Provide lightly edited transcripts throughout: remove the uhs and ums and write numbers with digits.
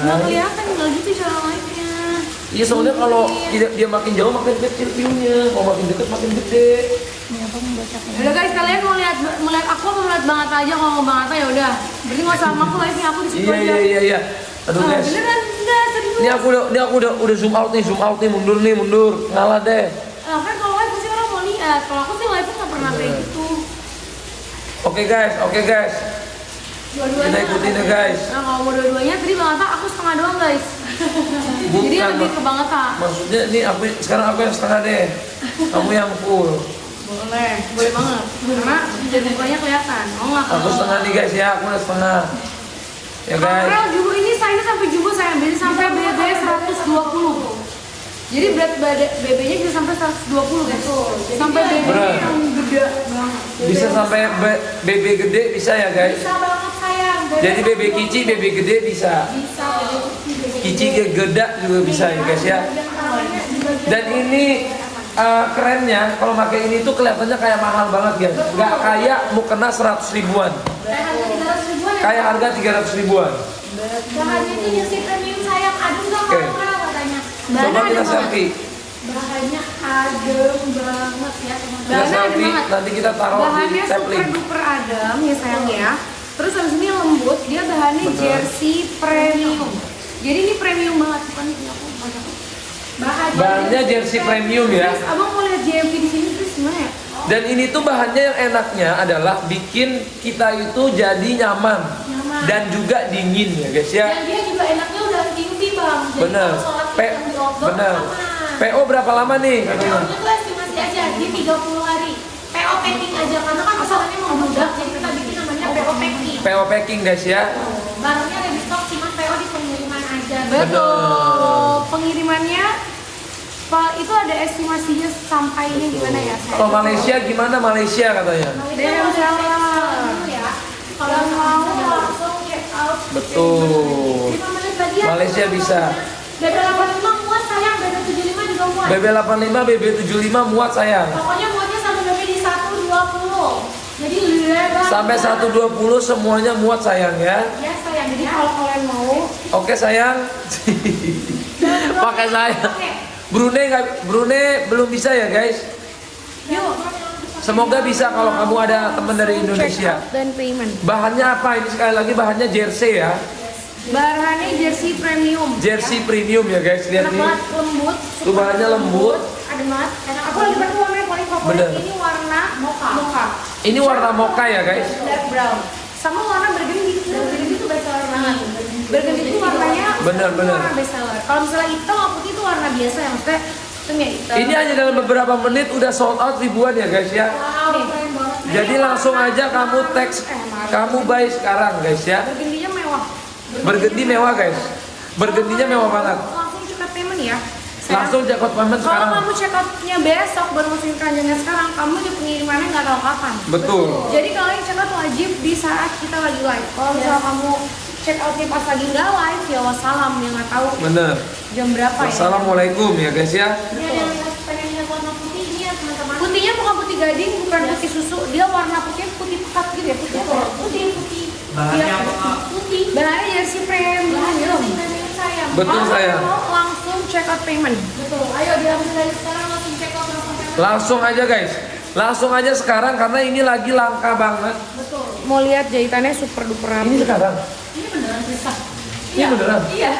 Nggak kelihatan, nggak gitu cara live-nya. Iya soalnya kalau dia makin jauh makin kecil view-nya, kalau makin deket makin gede. Udah guys, kalian mau lihat aku apa melihat Bang Atta aja? Kalau mau Bang Atta ya udah. Berarti nggak sama aku live-nya, aku di situ aja. Iya. Aduh guys. Beneran enggak serius. Ini aku udah zoom out nih, mundur. Ngalah deh. Kan kalau live pasti orang mau lihat. Kalau aku sih live nggak pernah kayak gitu. Oke guys. Dua-duanya. Kita ikutin deh guys. Nah kalau mau dua-duanya tadi Bang Atta aku setengah doang guys. Jadi lebih ke Bang Atta. Maksudnya nih sekarang aku yang setengah deh. Kamu yang full. Boleh banget. Karena jadi mukanya kelihatan. Oh nggak? Aku setengah nih guys ya, aku udah setengah. Ya guys. Kalau jumbo ini saya sampai jumbo saya ambil sampai BB 120. Jadi berat BB-nya bisa sampai 120 guys. Sampai BB yang gede banget. Bisa sampai BB gede bisa ya guys. Bisa banget sayang. Jadi BB kici, BB gede bisa. Bisa. Kici gede juga bisa ya guys ya. Dan ini kerennya kalau pakai ini tuh kelihatannya kayak mahal banget guys. Nggak kayak mau kena 100 ribuan. Kayak harga 300 ribuan. Bahannya itu jersey premium sayang. Aduh nggak mau katanya. Coba kita selfie. Bahannya adem banget ya teman-teman. Kita selfie, nanti kita taruh di Bahannya tab super link. duper adem ya sayang ya. Terus habis ini lembut, dia bahannya jersey premium. Jadi ini premium banget bukan ini aku. Bahannya jersey premium ya. Terus abang mau lihat JMP di sini terus gimana ya? Dan ini tuh bahannya yang enaknya adalah bikin kita itu jadi nyaman. Dan juga dingin ya guys ya. Dan dia juga enaknya udah UV bang. Jadi Bener. kalau sholat di outdoor Bener. aman. PO berapa lama nih? PO-nya tuh estimasi aja di 30 hari. PO packing aja karena kan masalahnya mau mudah jadi kita bikin namanya PO packing. PO packing guys ya. Barangnya ada di stok cuma PO di pengiriman aja. Betul. Pengirimannya itu ada estimasinya sampainya gimana ya? Kalau Malaysia gimana Malaysia katanya? DM salah. Kalau mau langsung check out. Betul. 5 menit lagi ya. Malaysia bisa. BB 85 muat sayang, BB 75 juga muat. BB 85, BB 75 muat sayang. Pokoknya muatnya satu BB di 120. Jadi lebar. Sampai 120 semuanya muat sayang ya. Ya sayang. Jadi kalau kalian mau. Oke sayang. Pakai sayang. Brunei belum bisa ya guys. Yuk. Semoga bisa kalau kamu ada teman dari Indonesia. Dan payment. Bahannya apa? Ini sekali lagi bahannya jersey ya. Bahannya jersey premium. Jersey premium ya guys, lihat Enak nih. banget, lembut. Tuh bahannya lembut. Adem banget. Aku lagi pakai warna yang paling favorit. Bener. Ini warna mocha. Ini warna mocha ya guys. Dark brown. Sama warna burgundy. Burgundy itu best seller banget. Burgundy itu warnanya Bener. warna best seller. Kalau misalnya hitam atau putih itu warna biasa ya, maksudnya hitam ya hitam. Ini hanya dalam beberapa menit udah sold out ribuan ya guys ya. Wow, keren banget. Jadi langsung aja kamu teks, kamu buy sekarang guys ya. Burgundinya mewah. Burgundy mewah guys. Burgundinya mewah banget. Langsung check out payment ya. Langsung check out payment Kalau sekarang. kamu check outnya besok baru masukin keranjangnya sekarang, kamu di pengirimannya nggak tahu kapan. Betul. Jadi kalian check out wajib di saat kita lagi live. Kalau misalnya kamu check outnya pas lagi nggak live, ya wassalam, ya nggak tahu Bener. jam berapa ya. Assalamualaikum ya guys ya. Ini ada yang pengen lihat warna putihnya teman-teman. Putihnya bukan putih gading, bukan putih susu, dia warna putihnya putih pekat gitu ya, putih apa? Putih. Bahannya Dia apa? putih. Bahannya jersey premium. Sayang. Betul, Kalau sayang. mau langsung check out payment. Betul. Ayo diambil dari sekarang langsung check out langsung payment. Langsung aja guys. Langsung aja sekarang karena ini lagi langka banget. Betul. Mau lihat jahitannya super duper rapi. Ini sekarang. Ini beneran susah. Ini beneran. Iya.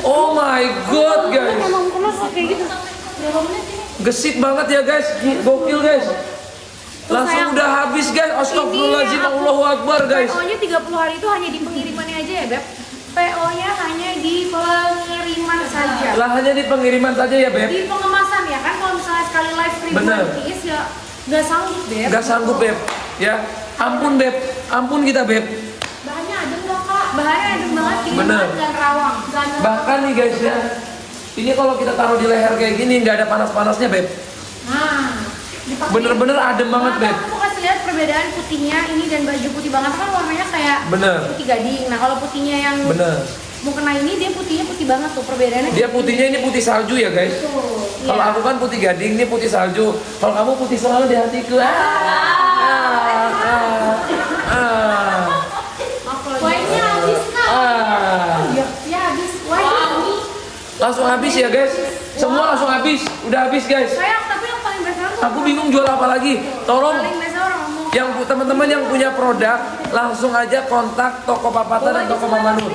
Oh my god guys. Emang pernah kayak gitu. Berapa menit ini? Gesit banget ya guys. Gokil guys. Langsung udah habis guys. Astagfirullahaladzim. Allahu Akbar guys. PO-nya 30 hari itu hanya di pengirimannya aja ya, Beb. PO-nya hanya di pengiriman saja. Lah hanya di pengiriman saja ya Beb. Di pengemasan ya kan, kalau misalnya sekali live Bener. ribuan piece ya nggak sanggup, Beb. Gak sanggup Beb. Ya. Ampun Beb. Ampun kita Beb. Bahannya adem loh, Kak. Bahannya adem banget, dingin Bener. banget dan rawang. Bahkan nih guys ya. Ini kalau kita taruh di leher kayak gini nggak ada panas-panasnya Beb. Nah, dipakai. Bener-bener adem banget Beb. Aku kasih lihat perbedaan putihnya ini dan baju putih banget kan warnanya kayak Bener. putih gading. Nah, kalau putihnya yang Bener. mau kena ini dia putihnya putih banget tuh perbedaannya. Dia putihnya ini putih salju ya guys. Tuh. Kalau aku kan putih gading, ini putih salju. Kalau kamu putih selalu di hatiku. Poinnya habis, Kak. Ah. Ya habis. Langsung habis ya guys. Semua langsung habis. Udah habis guys. Sayang, tapi yang paling best seller tuh Aku bingung jual apa lagi. Tolong paling best seller ngomong. yang teman-teman yang punya produk langsung aja kontak toko Papata dan toko Mama Nur.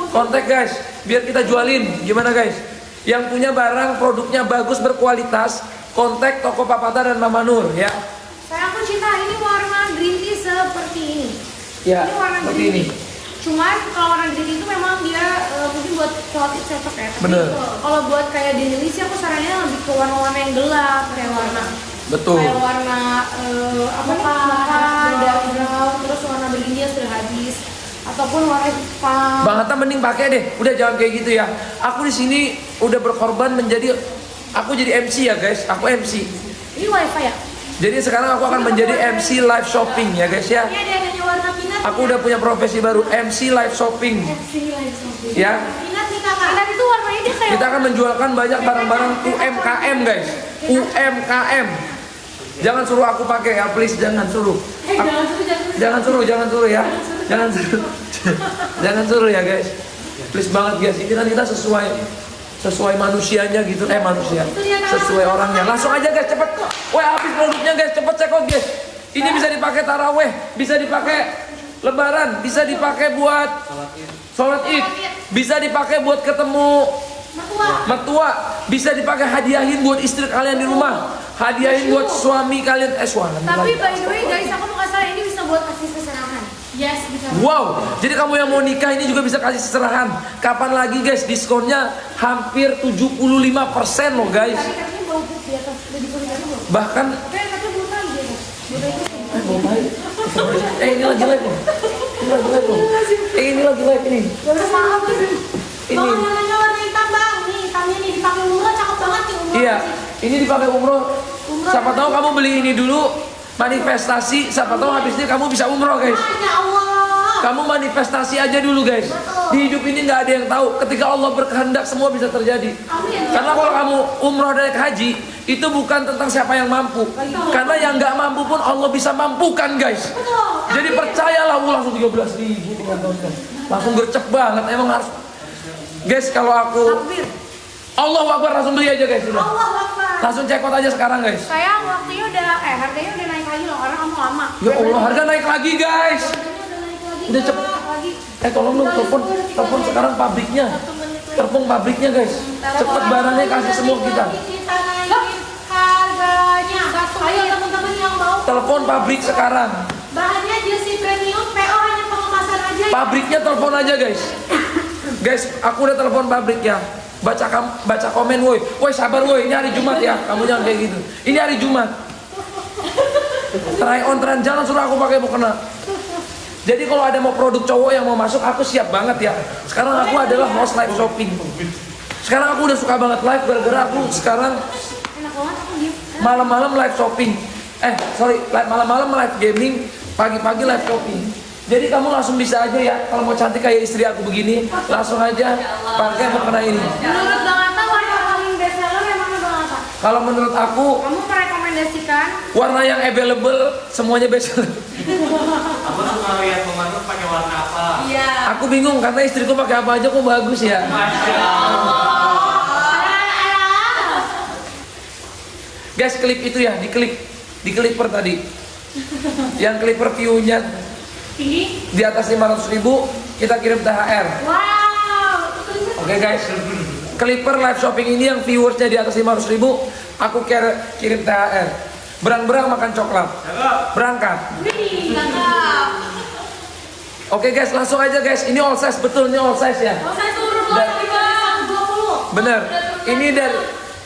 Kontak guys, biar kita jualin. Gimana guys? Yang punya barang produknya bagus berkualitas, kontak toko Papata dan Mama Nur ya. Sayang, aku cinta ini warna green tea seperti ini. Ya, Ini warna seperti green ini. tea. Cuman kalau warna green tea itu memang dia mungkin buat cowok itu cocok ya. Tapi Bener. kalau buat kayak Denili sih aku sarannya lebih ke warna-warna yang gelap, kayak warna Betul. kayak warna apa makan, dark brown, terus warna begini yang sudah habis, ataupun warna hitam. Bang Hatta mending pakai deh. Udah jangan kayak gitu ya. Aku di sini udah berkorban menjadi aku jadi MC ya guys. Aku MC. Ini wifi ya? Jadi sekarang aku akan menjadi MC live shopping ya guys ya. Ini ada warna peanut. Aku udah punya profesi baru, MC live shopping. Ya. Peanut nih kakak. Peanut itu warnanya dia kayak. Kita akan menjualkan banyak barang-barang UMKM guys. UMKM. Jangan suruh aku pakai ya, please jangan suruh. Jangan suruh ya. Jangan suruh. Jangan suruh ya guys. Please banget guys. Ini kan kita sesuai manusianya gitu, manusia. Sesuai orangnya. Langsung aja guys, cepet. Wah, habis produknya guys, cepet check out guys. Ini bisa dipakai taraweh, bisa dipakai lebaran, bisa dipakai buat sholat id, bisa dipakai buat ketemu mertua, bisa dipakai hadiahin buat istri kalian di rumah, hadiahin buat suami kalian, suami. Tapi by the way guys, aku mau kasih ini bisa buat kasih seserahan. Yes, bisa. Wow, jadi kamu yang mau nikah ini juga bisa kasih seserahan. Kapan lagi guys, diskonnya hampir 75% loh guys. Tapi katanya bau di atas, di kulit loh. Bahkan Katanya belum lagi ya. ini lagi live nih. Ini lagi live loh. Ini lagi live ini. Maaf sih. Ini. Bang, warnanya warna hitam bang. Nih hitamnya nih dipakai umroh, cakep banget nih umroh. Iya, ini dipakai umroh. Siapa tahu kamu beli ini dulu manifestasi, siapa tahu habis ini kamu bisa umroh guys. Ya Allah. Kamu manifestasi aja dulu guys. Di hidup ini nggak ada yang tahu. Ketika Allah berkehendak semua bisa terjadi. Karena kalau kamu umroh dan naik haji itu bukan tentang siapa yang mampu. Karena yang nggak mampu pun Allah bisa mampukan guys. Jadi percayalah, langsung 13.000 langsung gercep banget. Emang harus guys, kalau aku Allahu Akbar langsung beli aja guys. Udah. Allah Akbar. Langsung check out aja sekarang guys. Sayang, waktunya udah harganya udah naik lagi loh karena kamu lama. Ya Allah, harga naik lagi guys. Udah cepet. Tolong dong telepon sekarang pabriknya. Telepon pabriknya guys. Cepet barangnya kasih semua kita. Kita naikin harganya. Ayo teman-teman yang mau. Telepon pabrik sekarang. Bahannya Jersey Premium, PO hanya pengemasan aja. Pabriknya telepon aja guys. Guys, aku udah telepon pabrik ya. Baca komen woi. Woi sabar woi, ini hari Jumat ya. Kamu jangan kayak gitu. Ini hari Jumat. Try on trend, jangan suruh aku pakai mukena. Jadi kalau ada mau produk cowok yang mau masuk, aku siap banget ya. Sekarang aku adalah host live shopping. Sekarang aku udah suka banget live gara-gara aku sekarang Enak banget aku diem. malam-malam live shopping. Malam-malam live gaming, pagi-pagi live shopping. Jadi kamu langsung bisa aja ya, kalau mau cantik kayak istri aku begini, langsung aja pakai mukena ini. Menurut Bang Atta warna paling best seller yang mana Bang Atta? Kalau menurut aku, Kamu merekomendasikan warna yang available semuanya best seller. Aku suka lihat Mama Nur pakai warna apa. Iya. Aku bingung karena istriku pakai apa aja kok bagus ya. Masya Allah. Guys, klip itu ya, di clipper tadi. Yang clipper view-nya Ini. di atas 500.000 kita kirim THR. Wow. Oke guys, clipper live shopping ini yang viewersnya di atas 500.000 aku kirim THR. Berang-berang makan coklat. Berangkat. Wih, kakak. Oke guys, langsung aja guys. Ini all size, betul ini all size ya. Oh, saya turun lagi Bang. 20. Bener. Ini dari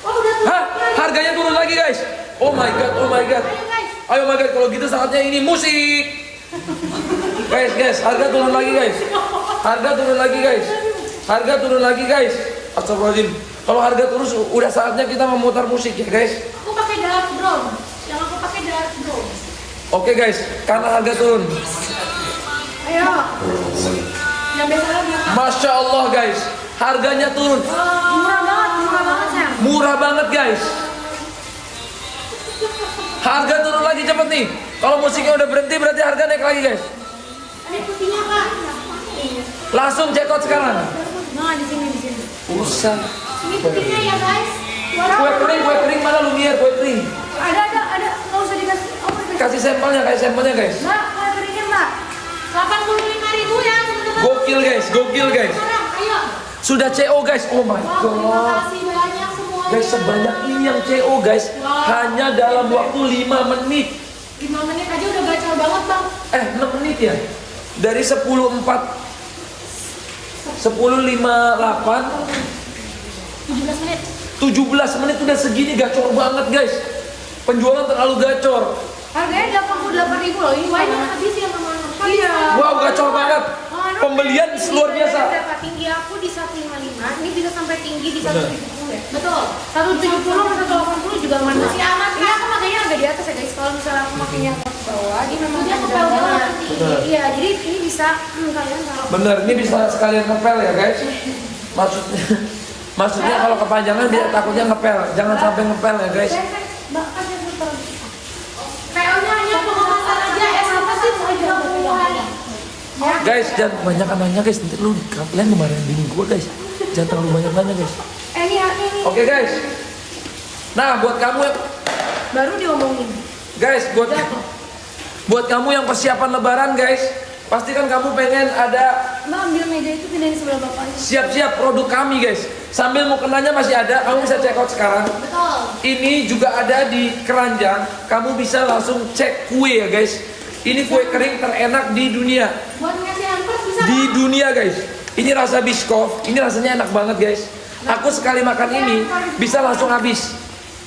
Oh, udah turun. Hah? Harganya turun lagi guys. Oh my god, oh my god. Ayo guys. Ayo my god, kalau gitu saatnya ini musik. Guys, harga turun lagi guys. Harga turun lagi guys. Harga turun lagi guys. Astagfirullahaladzim. Kalau harga turun udah saatnya kita memutar musik ya guys. Aku pakai dark brown. Yang aku pakai dark brown. Oke guys, karena harga turun. Ayo. Yang biasanya berapa? Masya Allah guys, harganya turun. Murah banget sayang. Murah banget guys. Harga turun lagi cepet nih. Kalau musiknya udah berhenti berarti harga naik lagi guys. Ini putihnya kak. Langsung check out sekarang. Nah, di sini. Usah. Ini putihnya ya guys. Kue kering mana Lumiere kue kering? Ada. Nggak usah dikasih. Oh, Kasih sampelnya guys. Mbak, kue keringnya mbak. 85.000 ya teman-teman. Gokil guys. Sekarang, ayo. Sudah CO guys. Oh my Wow, terima god. kasih banyak semuanya. Guys, sebanyak ini yang CO guys. Hanya dalam waktu 5 menit. 5 menit aja udah gacor banget bang. 6 menit ya. Dari 10.58 17 menit. 17 menit udah segini, gacor banget guys. Penjualan terlalu gacor. Harganya 88.000 loh. Ini banyak habis ya mama. Iya. Wow, gacor banget. Pembelian luar biasa. Tinggi aku di 155, ini bisa sampai tinggi di 170 ya. Betul. 170 sama 180 juga aman. Masih aman. Ini aku makanya agak di atas ya guys. Kalau misalnya aku makainya ke bawah, ini memang agak banget. Iya, jadi ini bisa kalian taruh. Bener, ini bisa sekalian ngepel ya guys. Maksudnya kalau kepanjangan dia takutnya ngepel. Jangan sampai ngepel ya guys. Mbak, kasih putar. PO-nya hanya pengemasan aja ya, apa sih 30 hari. Guys, jangan banyak nanya guys. Nanti lu kalian kemarin gua guys. Jangan terlalu banyak nanya guys. Ini. Oke guys. Nah, buat kamu yang Baru diomongin. guys, buat kamu yang persiapan lebaran guys, pasti kan kamu pengen ada Mbak ambil meja itu pindahin sebelah bapak aja. siap-siap produk kami guys. Sambil mau kenanya masih ada, kamu bisa check out sekarang. Betul. Ini juga ada di keranjang, kamu bisa langsung cek kue ya guys. Ini kue kering terenak di dunia. Buat ngasih hampers bisa. Di dunia guys. Ini rasa biskof, ini rasanya enak banget guys. Aku sekali makan ini bisa langsung habis.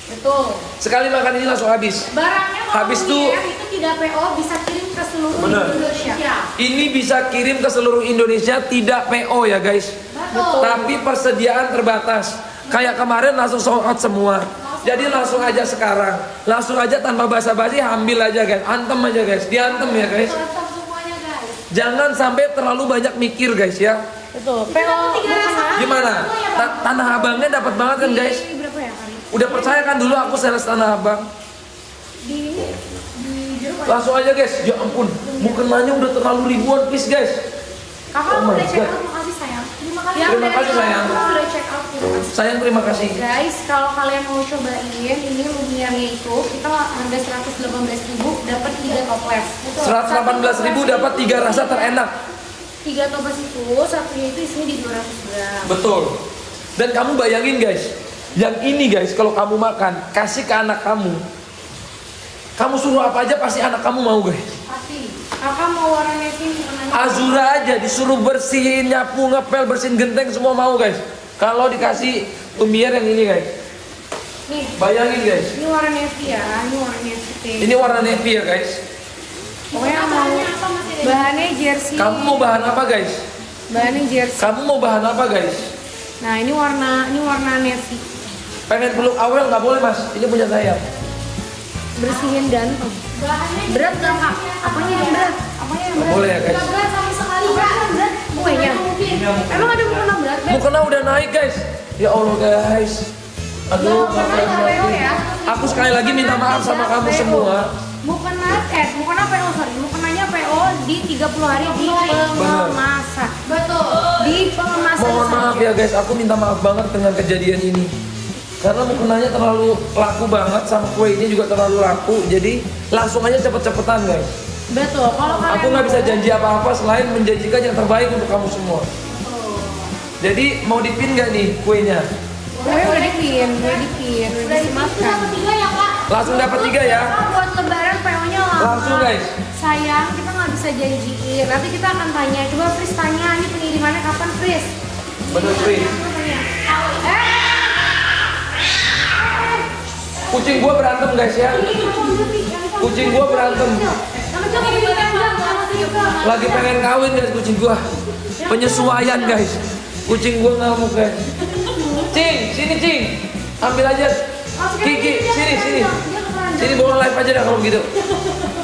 Betul. Sekali makan ini langsung habis. Barangnya kalau Habis tuh- itu tidak PO bisa kirim ke seluruh Bener. Indonesia. Ini bisa kirim ke seluruh Indonesia, tidak PO ya guys. Betul. Tapi persediaan terbatas. Kayak kemarin langsung sold out semua. Jadi langsung aja sekarang. Langsung aja tanpa basa-basi ambil aja guys. Antem aja guys. Diantem ya guys. Tetap semuanya guys. Jangan sampai terlalu banyak mikir guys ya. Betul. PO Gimana? Tanah Abangnya dapat banget kan guys? Ini berapa ya hari? Udah percaya kan dulu aku sales Tanah Abang? Di jeruk. Langsung aja guys. Ya ampun, mukenanya udah terlalu ribuan please guys. Kakak Oh my udah check God. out, makasih sayang. Terima kasih. Terima kasih, sayang. Kakak udah check out. Terima kasih. Sayang terima kasih. Guys, kalau kalian mau cobain ini Lumiere-nya itu kita harga 118.000 dapat 3 toples. 118.000 dapat 3 rasa terenak. 3 toples itu satunya itu isinya di 200 gram. Betul. Dan kamu bayangin guys, yang ini guys kalau kamu makan, kasih ke anak kamu. Kamu suruh apa aja pasti anak kamu mau guys. Pasti. Kakak mau warna navy warnanya. Azura aja disuruh bersihin, nyapu, ngepel, bersihin genteng semua mau guys. Kalau dikasih Lumiere yang ini guys. Nih, Bayangin guys. ini warna navy ya, ini warna navy pink. Ini warna navy ya guys. Pokoknya mau bahannya jersey. Kamu mau bahan apa guys? Bahannya jersey. Kamu mau bahan apa guys? Nah, ini warna navy. Pengen peluk Awel nggak boleh mas, ini punya saya. Bersihin ganteng. Berat gak kak? Apanya yang berat? Apanya yang Nggak berat? boleh ya guys. Berat sama sekali berat. Kuenya. Emang ada mukena berat? Mukena udah naik guys. Ya Allah guys. Aduh, maafin. ya. Aku sekali lagi minta maaf sama kamu semua. Mukena PO sorry. Mukenanya PO di 30 hari di pengemasan. Betul. Di pengemasan. Mohon maaf ya guys, aku minta maaf banget dengan kejadian ini. Karena mukenanya terlalu laku banget, sama kue ini juga terlalu laku. Jadi langsung aja cepet-cepetan guys. Betul. Kalau kalian Aku nggak bisa janji apa-apa selain menjanjikan yang terbaik untuk kamu semua. Jadi mau dipin nggak nih kuenya? Kue udah dipin, udah disematkan. Langsung dapat 3 ya. Buat lebaran PO-nya lama. Langsung guys. Sayang, kita nggak bisa janjiin. Nanti kita akan tanya. Coba Fris tanya, ini pengirimannya kapan Fris? Bener Fris. Kucing gua berantem guys ya. Kucing gua berantem. Lagi pengen kawin guys kucing gua. Penyesuaian guys. Kucing gua ngamuk guys. Cing, sini Cing. Ambil aja. Kiki, sini. Sini bawa live aja dah kalau begitu.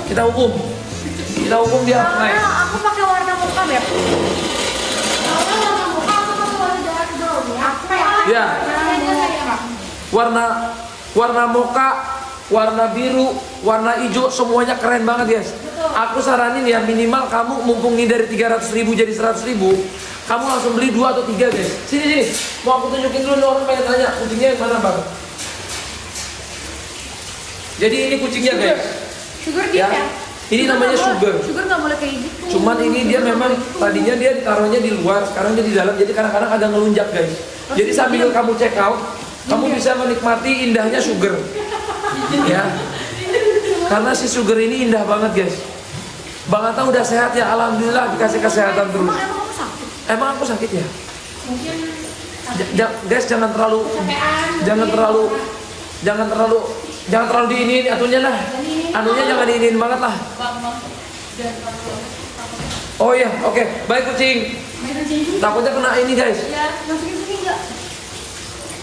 Kita hukum dia live. Aku pakai warna muka Beb. Ya. Warna mocha, warna biru, warna hijau semuanya keren banget guys. Aku saranin ya minimal kamu mumpung ini dari 300.000 jadi 100.000, kamu langsung beli 2 atau 3 guys. Sini, mau aku tunjukin dulu nih, orang pengen tanya kucingnya yang mana bang. Jadi ini kucingnya guys. Sugar dia ya? Ini namanya Sugar. Sugar nggak boleh kayak gitu. Cuman ini dia memang tadinya dia ditaruhnya di luar, sekarang dia di dalam, jadi kadang-kadang agak ngelunjak guys. Jadi sambil kamu check out, kamu bisa menikmati indahnya Sugar. Ya. Karena si Sugar ini indah banget guys. Bang Atta udah sehat ya, alhamdulillah dikasih kesehatan terus. Emang kamu sakit? Emang aku sakit ya? Mungkin Guys jangan terlalu diinin atunya lah. Anunya jangan diinin banget lah. Oh iya, oke. Baik kucing. Takutnya kena ini guys. ya, masukin sini enggak?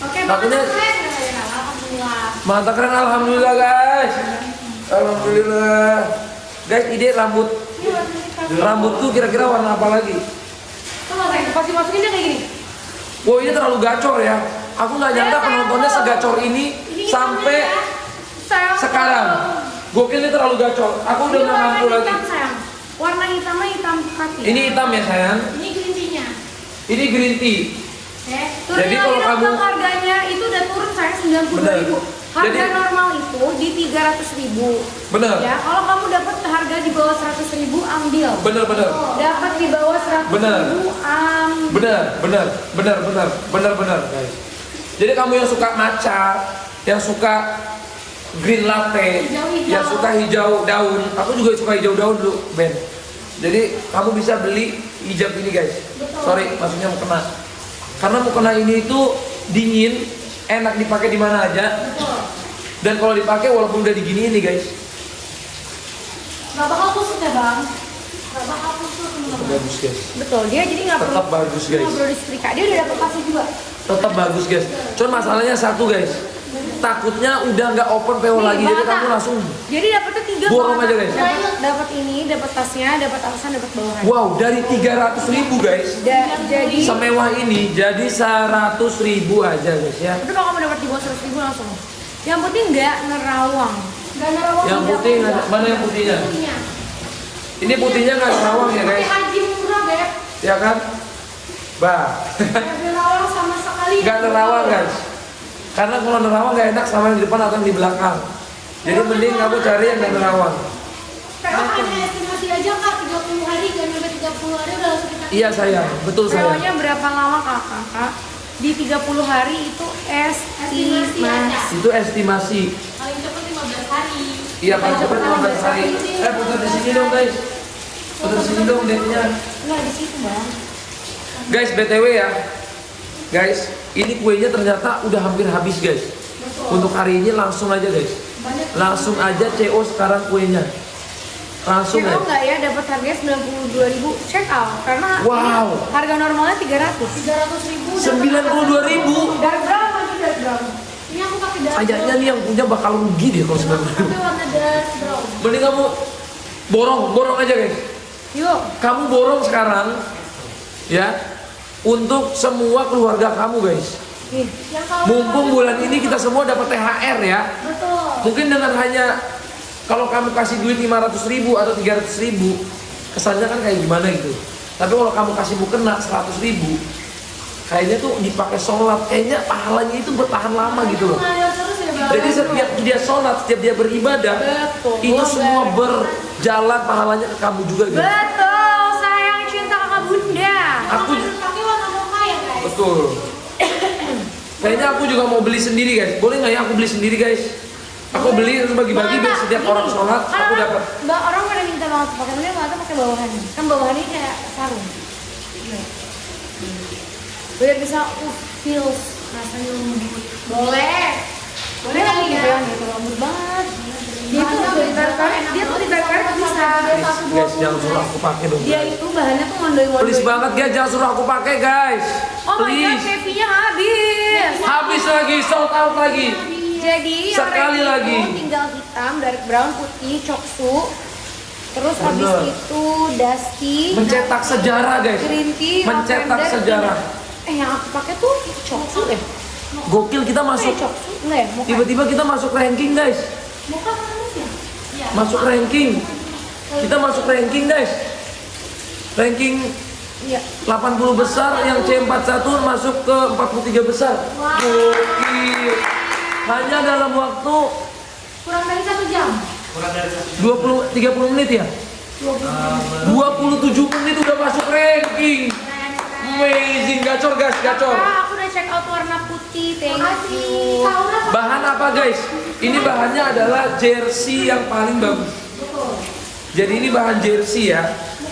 Oke, Takutnya alhamdulillah. mantap, keren, alhamdulillah guys. Alhamdulillah. Guys, ide rambut tuh kira-kira warna apa lagi? Pasti masukin dia kayak gini. Wow, ini terlalu gacor ya. Aku nggak nyangka penontonnya segacor ini sampai sekarang. Gokil, ini terlalu gacor. Aku udah nggak mampu lagi. Sayang. Warna hitamnya hitam kaki. Ini hitam ya sayang. Ini green tea-nya. Ini green tea. Jadi kalau kamu harganya itu udah turun sayang 92.000. Harga Jadi- normal itu di 300.000. bener, Ya, kalau kamu dapat harga di bawah 100.000 ambil. bener, Dapat di bawah 100.000 ambil. bener guys. Jadi kamu yang suka matcha, yang suka green latte, Hijau-hijau. yang suka hijau daun, aku juga suka hijau daun dulu, Ben. Jadi kamu bisa beli hijab ini guys. Sorry, maksudnya mukena. Karena mukena ini itu dingin, enak dipakai di mana aja. Dan kalau dipakai walaupun udah diginiin nih guys. Gak bakal kusut ya bang? Gak bakal kusut teman-teman. Bagus guys. Betul, dia jadi nggak perlu. Tetap bagus, guys. Nggak perlu disetrika. Dia udah dapat pasnya juga. Tetap bagus guys. Cuman masalahnya satu guys. Takutnya udah nggak open PO Nih, lagi, jadi Bang Atta. kamu langsung Jadi dapatnya 3 borong aja, guys. Dapat ini, dapat tasnya, dapat alasan, dapat bawahan. wow, dari 300.000 guys. Jadi Semewah ini jadi 100.000 aja guys ya. itu kalau kamu dapat di bawah 100.000 langsung. Yang penting nggak nerawang. Nggak nerawang. Yang putih mana yang putihnya? Putihnya. Ini putihnya nggak nerawang ya Pakai guys. haji murah beb. Ya kan? Bah. Nggak nerawang sama sekali. Nggak nerawang guys. Karena kalau nerawang nggak enak sama yang di depan atau yang di belakang. Jadi mending kamu cari yang nggak nerawang. Kalau hanya estimasi aja kak 30 hari, kan sampai 30 hari udah langsung kita. Iya sayang, betul sayang. Pokoknya berapa lama kakak? Di 30 hari itu estimasi. Itu estimasi. Paling cepat 15 hari. Iya paling cepat 15 hari. Putar di sini dong guys. Putar di sini dong date-nya. Enggak di situ bang. Guys, BTW ya. Guys, ini kuenya ternyata udah hampir habis guys. Untuk hari ini langsung aja guys. Langsung aja CO sekarang kuenya. Langsung Check ya. out nggak ya, dapat harganya 92.000. Check out karena Wow. ini harga normalnya 300.000. 92.000. Dari berapa nih, dari berapa? Ini aku pakai dark Kayaknya nih yang punya bakal rugi deh kalau 92.000. Tapi warna dark brown. Mending kamu borong aja guys. Yuk. Kamu borong sekarang ya untuk semua keluarga kamu guys. Nih. Yang kalau Mumpung bulan ini kita semua dapat THR ya. betul. Mungkin dengan hanya kalau kamu kasih duit 500.000 atau 300.000, kesannya kan kayak gimana gitu. Tapi kalau kamu kasih mukena 100.000, kayaknya tuh dipakai sholat, kayaknya pahalanya itu bertahan lama gitu loh. Mengalir terus ya bang. Jadi setiap dia sholat, setiap dia beribadah, Betul. itu semua berjalan pahalanya ke kamu juga gitu. Betul, sayang cinta kakak bunda. Aku pakai warna mocha ya guys. betul. Kayaknya aku juga mau beli sendiri guys. Boleh nggak ya aku beli sendiri guys? Aku beli terus bagi-bagi biar setiap orang sholat aku dapat. Mbak orang pada minta banget pakai ini, nggak pakai bawahannya. Kan bawahannya kayak sarung. Biar bisa feels rasanya lembut. Boleh. Boleh lagi ya. Gitu lembut banget. Dia tuh ditarik bisa. Guys, jangan suruh aku pakai dong. Dia itu bahannya tuh ngondoi-ngondoi. Please banget guys, jangan suruh aku pakai guys. Oh my god, Please. Chevy-nya habis. Habis lagi, sold out lagi. Jadi Sekali yang lagi. itu tinggal hitam, dark brown, putih, coksu. Terus habis Bener. itu dusty, Mencetak sejarah guys. green tea, Mencetak lavender, sejarah. yang aku pakai tuh coksu deh. Gokil, kita masuk. Coksu enggak ya? Mocha. Tiba-tiba kita masuk ranking guys. Mocha kan ya? Masuk ranking. Kita masuk ranking guys. Ranking Iya. 80 besar, yang C41 masuk ke 43 besar. Gokil. Hanya dalam waktu Kurang dari 1 jam. Kurang dari 1 30 menit ya? 27 menit udah masuk ranking. Amazing, gacor guys, gacor. Kak, aku udah check out warna putih, thank you. Bahan apa guys? Ini bahannya adalah jersey yang paling bagus. Jadi ini bahan jersey ya.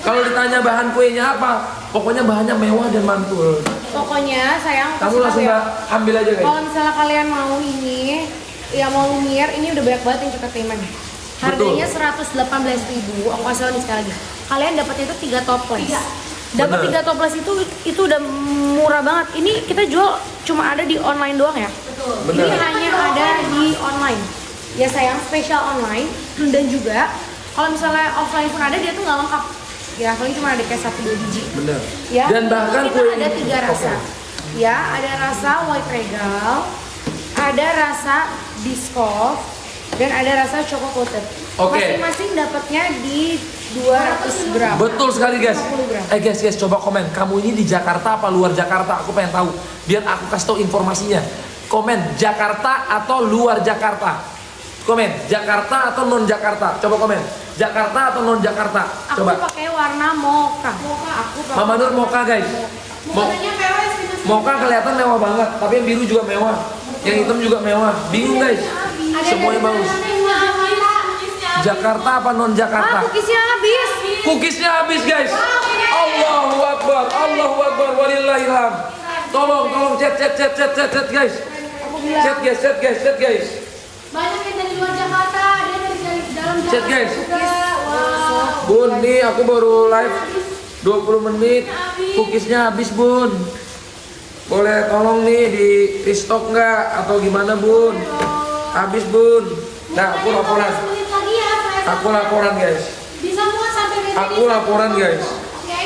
Kalau ditanya bahan kuenya apa, pokoknya bahannya mewah dan mantul. Pokoknya sayang Kamu kasih langsung tahu ya. ambil aja guys. Kalau misalnya kalian mau ini, ya mau Lumiere, ini udah banyak banget yang entertainment. Harganya 118.000. Aku kasih tahu nih sekali lagi. Kalian dapatnya itu 3 toples. Dapat Bener. 3 toples itu udah murah banget. Ini kita jual cuma ada di online doang ya. Bener. Ini hanya ada di online. Ya sayang, spesial online dan juga kalau misalnya offline pun ada, dia tuh nggak lengkap. Ya, paling cuma ada kayak 1-2 biji. Bener. Ya. Dan bahkan kita kue ada ini- 3 rasa. Oke. Ya, ada rasa white regal, ada rasa biscoff, dan ada rasa choco coated. Oke. Masing-masing dapatnya di 200 gram. Betul sekali guys. 50 gram. Guys, coba komen. Kamu ini di Jakarta apa luar Jakarta? Aku pengen tahu. Biar aku kasih tahu informasinya. Komen Jakarta atau luar Jakarta. Komen Jakarta atau non Jakarta. Coba komen. Jakarta atau non Jakarta. Aku Coba. pakai warna mocha. Aku pakai Mama Nur mocha guys. Mukanya PWS sih, Mas. Mocha kelihatan mewah banget, tapi yang biru juga mewah. Yang hitam juga mewah. Bingung guys. Semuanya bagus. Jakarta apa non Jakarta? Cookiesnya habis. Cookiesnya habis guys. Allahu Akbar, Allahu Akbar, walillahilham. Tolong chat guys. Aku bilang. Chat guys. Banyak yang dari luar Jakarta, ada dari dalam Jakarta. Chat, guys. Juga. Wow. Bun, nih aku baru live 20 menit. Cookiesnya habis bun. Boleh tolong nih di restock nggak atau gimana bun? Habis bun. Nah aku laporan. Menit lagi ya, saya Aku laporan guys. bisa muat sampai BTD. Aku laporan guys. Oke.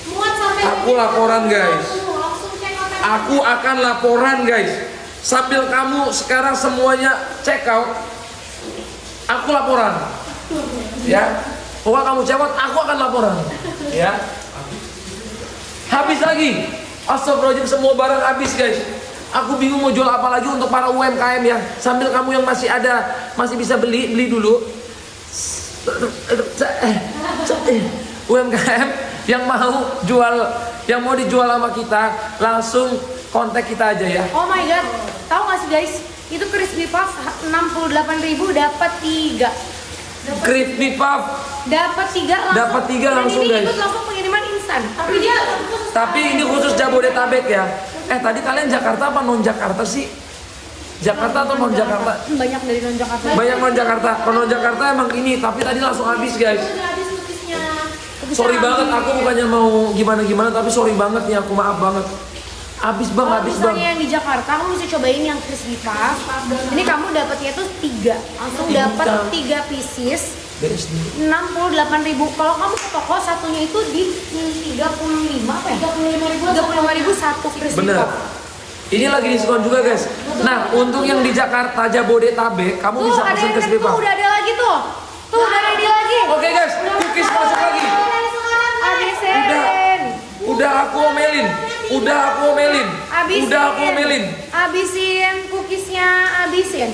Muat sampai Aku BTD. laporan guys. Langsung check out. Aku akan laporan guys. Sambil kamu sekarang semuanya check out, aku laporan. Ya, pokoknya kamu check out, aku akan laporan. Ya. Habis lagi. Astagfirullahaladzim, semua barang habis guys. Aku bingung mau jual apa lagi untuk para UMKM ya. Sambil kamu yang masih ada, masih bisa beli dulu. UMKM yang mau jual, yang mau dijual sama kita, langsung kontak kita aja ya. Oh my god, tahu nggak sih guys? Itu crispy puff 68.000 dapat 3. Crispy Puff Dapat 3 langsung. Dapat 3 langsung, Dan ini guys. ikut langsung pengiriman instan. Tapi dia khusus. Tapi ini khusus Jabodetabek ya. Tadi kalian Jakarta apa non Jakarta sih? Jakarta atau non Jakarta? Banyak dari non Jakarta. Banyak non Jakarta. Kalau non Jakarta emang ini, tapi tadi langsung habis guys. Udah habis cookiesnya. Sorry banget, aku bukannya mau gimana tapi sorry banget nih, aku maaf banget. Habis bang, Kalau habis bang. misalnya yang di Jakarta, kamu bisa cobain yang crispy puff. Ini kamu dapatnya tuh 3. Langsung Tiga. dapat 3 pieces. Beres nih. 68.000. Kalau kamu ke toko satunya itu di 35 apa ya? 35.000 satu crispy Bener. puff. Ini lagi diskon juga guys. Nah, untuk yang di Jakarta Jabodetabek, kamu Tuh bisa ada pesen yang ke ready Slipa. tuh, udah ada lagi tuh. Tuh udah ready lagi. Oke guys, cookies masuk lagi. Habisin. Udah aku omelin. Abisin cookiesnya, abisin.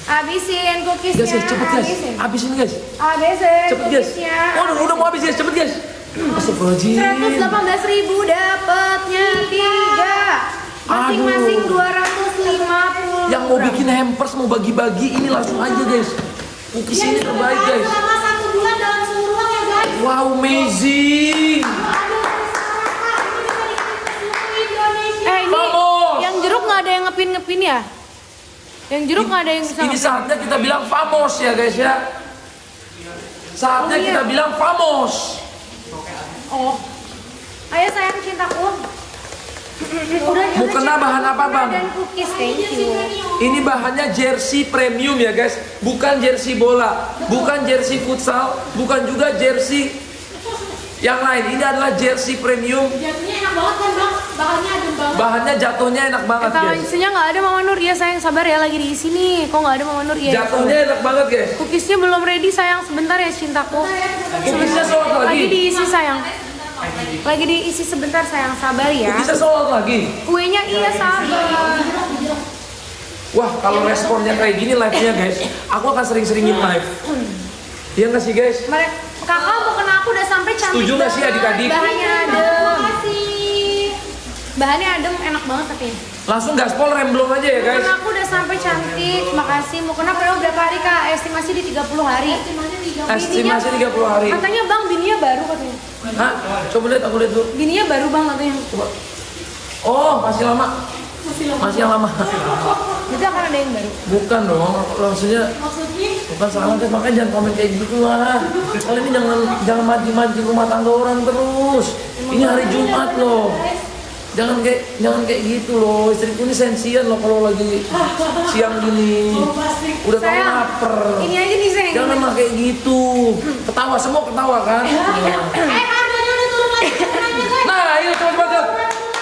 Abisin cookiesnya. Guys, cepet guys. Abisin. Habisin guys. Abisin Cepet guys. cookiesnya. Oh, udah mau habis guys, cepet guys. Astagfirullahaladzim. 118.000 dapatnya 3. Masing-masing 250. Yang mau bikin hampers, mau bagi-bagi, ini langsung aja guys. Cookies ini terbaik guys. Selama 1 bulan dalam suhu ruang ya guys. Wow, amazing. Ini Vamos. yang jeruk nggak ada yang ngepin ya? Yang jeruk nggak ada yang bisa. Ini saatnya kita bilang famos ya guys ya. Saatnya Oh, iya. kita bilang famos. Oh, ayo sayang cintaku. Udah Mau kena bahan apa bang? Dan cookies, thank you. Ini bahannya jersey premium ya guys, bukan jersey bola, bukan jersey futsal, bukan juga jersey yang lain. Ini adalah jersey premium. Jatuhnya enak banget kan bang? Bahannya adem banget. Bahannya jatuhnya enak banget guys. Isinya nggak ada Mama Nur ya sayang, sabar ya lagi diisi nih. Kok nggak ada Mama Nur ya? Jatuhnya enak banget guys. Cookiesnya belum ready sayang, sebentar ya cintaku. Cookiesnya soal Lagi lagi. diisi sayang. Lagi diisi sebentar sayang, sabar ya. Bisa sholat lagi. Kuenya iya sabar. Wah, kalau responnya kayak gini live-nya guys, aku akan sering-seringin live. Iya nggak sih guys? Kakak mau kena aku udah sampai cantik. Setuju nggak sih adik-adik? Bahannya adem. Bahannya adem, enak banget tapi. Langsung gaspol remblong aja ya guys. Karena aku udah sampai cantik, makasih. Mau kena PO berapa hari kak? Estimasi di 30 hari. Estimasi 30 hari. Katanya bang, bininya baru katanya. Hah? Coba lihat, aku lihat dulu. Bininya baru bang katanya. Coba. Oh, masih lama. Masih yang lama. Itu akan ada yang baru. Bukan dong, maksudnya bukan salah guys, makanya jangan komen kayak gitu lah. Kalian ini jangan mancing rumah tangga orang terus. Ini hari Jumat loh. Jangan kayak gitu loh. Istriku ini sensian loh kalau lagi siang gini. Udah tahu lapar. Ini aja nih sayang. Jangan mah kayak gitu. Ketawa semua ketawa kan. Harganya udah turun lagi. Nah, ayo coba.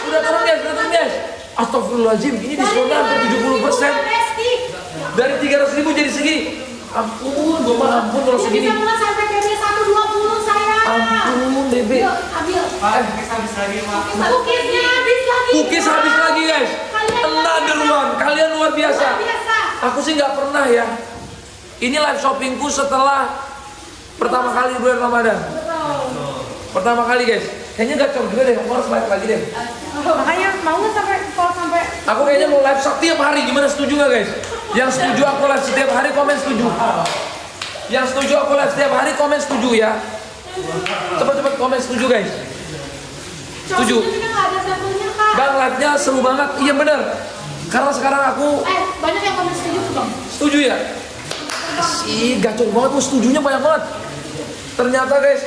Udah turun guys. Astagfirullahaladzim, ini diskonnya hampir 70%. Dari 300.000 jadi segini. Ampun, gue mah ampun kalau segini. Bisa mulai sampai BB 120 sayang. Ampun, Bebe. Ambil. Pak, habis lagi Pak. Cookiesnya habis lagi. Cookies habis lagi guys. Another one, kalian luar biasa. Aku sih nggak pernah ya. Ini live shoppingku setelah pertama kali bulan Ramadan. Pertama kali guys. Kayaknya gacor juga deh, aku harus live lagi deh. Makanya mau sampai Aku kayaknya mau live setiap hari, gimana, setuju nggak guys? Yang setuju aku live setiap hari komen setuju. Yang setuju aku live setiap hari komen setuju ya. Cepet-cepet komen setuju guys. Setuju. Bang, live-nya seru banget. Iya bener. Karena sekarang aku banyak yang komen setuju tuh bang. setuju ya. Ih, gacor banget, tuh setujunya banyak banget. Ternyata guys,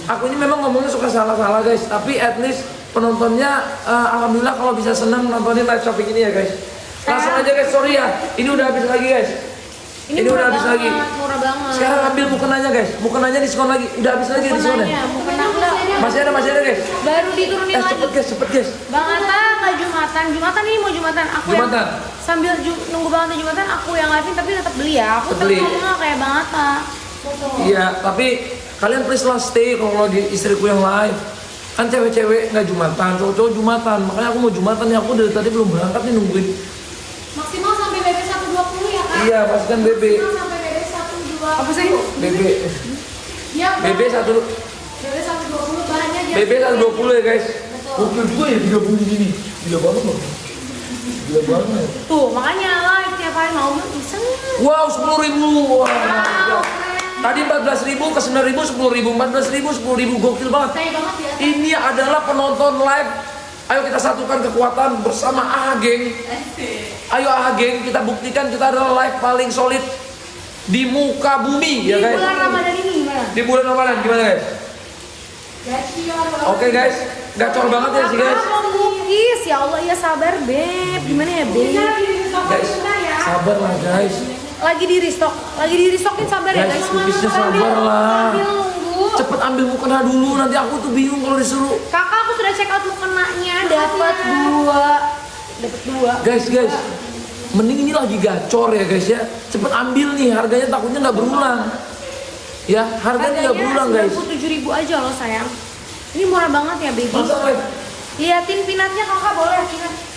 aku ini memang ngomongnya suka salah-salah guys, tapi at least penontonnya alhamdulillah kalau bisa senang nontonin live shopping ini ya guys. Langsung aja guys, sorry ya, ini udah habis lagi guys. Ini udah habis lagi. Murah banget. Sekarang ambil mukenanya guys, mukenanya diskon lagi, udah habis lagi diskonnya. Mukena enggak. Masih ada guys. Baru diturunin lagi. Cepet guys. Bang Atta nggak Jumatan ini mau Jumatan. Aku Jumatan. yang sambil nunggu Bang Atta Jumatan, aku yang live tapi tetap beli ya. Aku tetap Beli. ngomongnya kayak Bang Atta. Iya, tapi kalian please lah stay kalau lagi istriku yang live. Kan cewek-cewek nggak Jumatan, cowok-cowok Jumatan. Makanya aku mau Jumatan nih, aku dari tadi belum berangkat nih nungguin. Maksimal sampai BB 120 ya kak? Iya, pastikan BB. Maksimal sampai BB 120. Apa sih? BB. Ya, BB 1 BB 120 bahannya aja. BB 120 ya guys. Gokil juga ya 30 gini. Gila banget loh. Gila banget. Tuh, makanya live tiap hari mau iseng. Wow, 10.000. Wah. Tadi 14.000 ke 9.000, 10.000, 14.000, 10.000, gokil banget. Saya banget ya. Ini adalah penonton live. Ayo kita satukan kekuatan bersama AHA Geng. Ayo AHA Geng, kita buktikan kita adalah live paling solid di muka bumi ya Di guys. bulan Ramadan ini gimana? Di bulan Ramadan gimana guys? Oke guys, gacor banget ya sih guys. Cookies, ya Allah ya sabar beb. Gimana ya beb? Guys, sabar lah guys. Lagi di restokin sabar ya Guys, guys. cookiesnya sabar lah. Sambil nunggu. Cepet ambil mukena dulu, nanti aku tuh bingung kalau disuruh. Kakak aku sudah check out mukenanya, dapat dua. Guys, mending ini lagi gacor ya guys ya. Cepet ambil nih, harganya takutnya nggak berulang. Ya, harganya nggak berulang guys. 97.000 aja loh sayang. Ini murah banget ya baby. Masa live? Liatin pinatnya kakak boleh,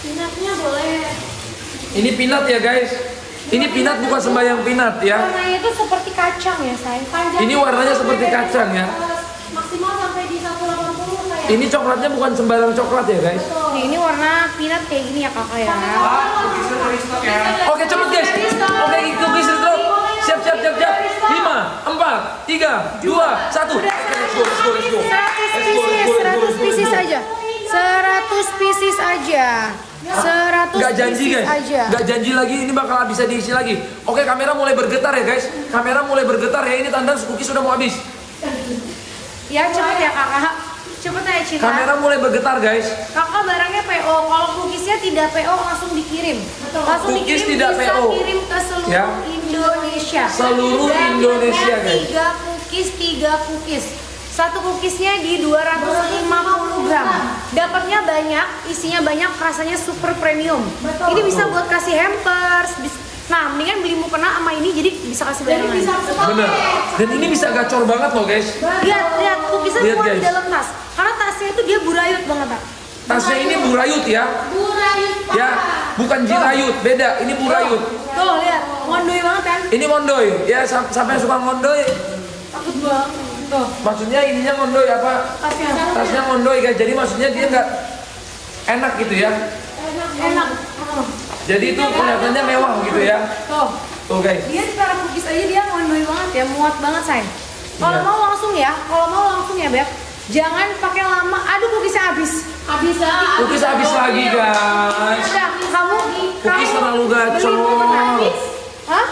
pinatnya boleh. Ini peanut ya guys. Ini peanut bukan sembayang peanut ya. Warnanya itu seperti kacang ya sayang. Ini warnanya seperti kacang ya. Maksimal sampai di 180 sayang. Ini coklatnya bukan sembarang coklat ya guys. Nih, ini warna peanut kayak gini ya kakak ya. Pak, cookiesnya dari stok ya. Oke cepet guys. Oke itu bisa drop. Siap. 5, 4, 3, 2, 1. Let's go. 100 pieces aja. 100 pieces aja. 100 Gak janji pieces guys. aja. Gak janji lagi ini bakal bisa diisi lagi. Oke kamera mulai bergetar ya guys. Kamera mulai bergetar ya. Ini tanda cookies sudah mau habis. Ya cepet ya kakak. Cepet aja cinta. Kamera mulai bergetar guys. Kakak barangnya PO. Kalau cookiesnya tidak PO langsung dikirim. Langsung Cookies dikirim tidak bisa PO. kirim ke seluruh Ya. Indonesia. Seluruh Dan Indonesia, dapatnya guys. 3 cookies. Satu cookiesnya di 250 gram. Dapatnya banyak, isinya banyak, rasanya super premium. Ini bisa buat kasih hampers. Nah, mendingan beli mukena sama ini jadi bisa kasih barengan. Bener. Dan ini bisa gacor banget loh guys. Lihat, cookiesnya Lihat, semua di guys. dalam tas. Karena tasnya itu dia burayut banget, Pak. Tasnya ini burayut ya. Burayut, Pak. Ya, bukan jirayut, beda. Ini burayut. Tuh, lihat. Mondoy banget kan? Ini mondoy. Ya, siapa yang suka mondoy? Takut banget. Tuh, Maksudnya ininya mondoy apa? tasnya. Tasnya mondoy guys. Jadi maksudnya dia nggak enak gitu ya. Enak. Jadi itu kelihatannya mewah gitu ya. Tuh. Tuh guys. Dia di cara cookies aja dia mondoy banget ya, muat banget, sayang. Kalau Iya. mau langsung ya, Beb. Jangan pakai lama. Aduh, cookiesnya habis. Habis lagi. Cookies habis lagi guys. Udah, kamu Cookies terlalu gacor. Hah?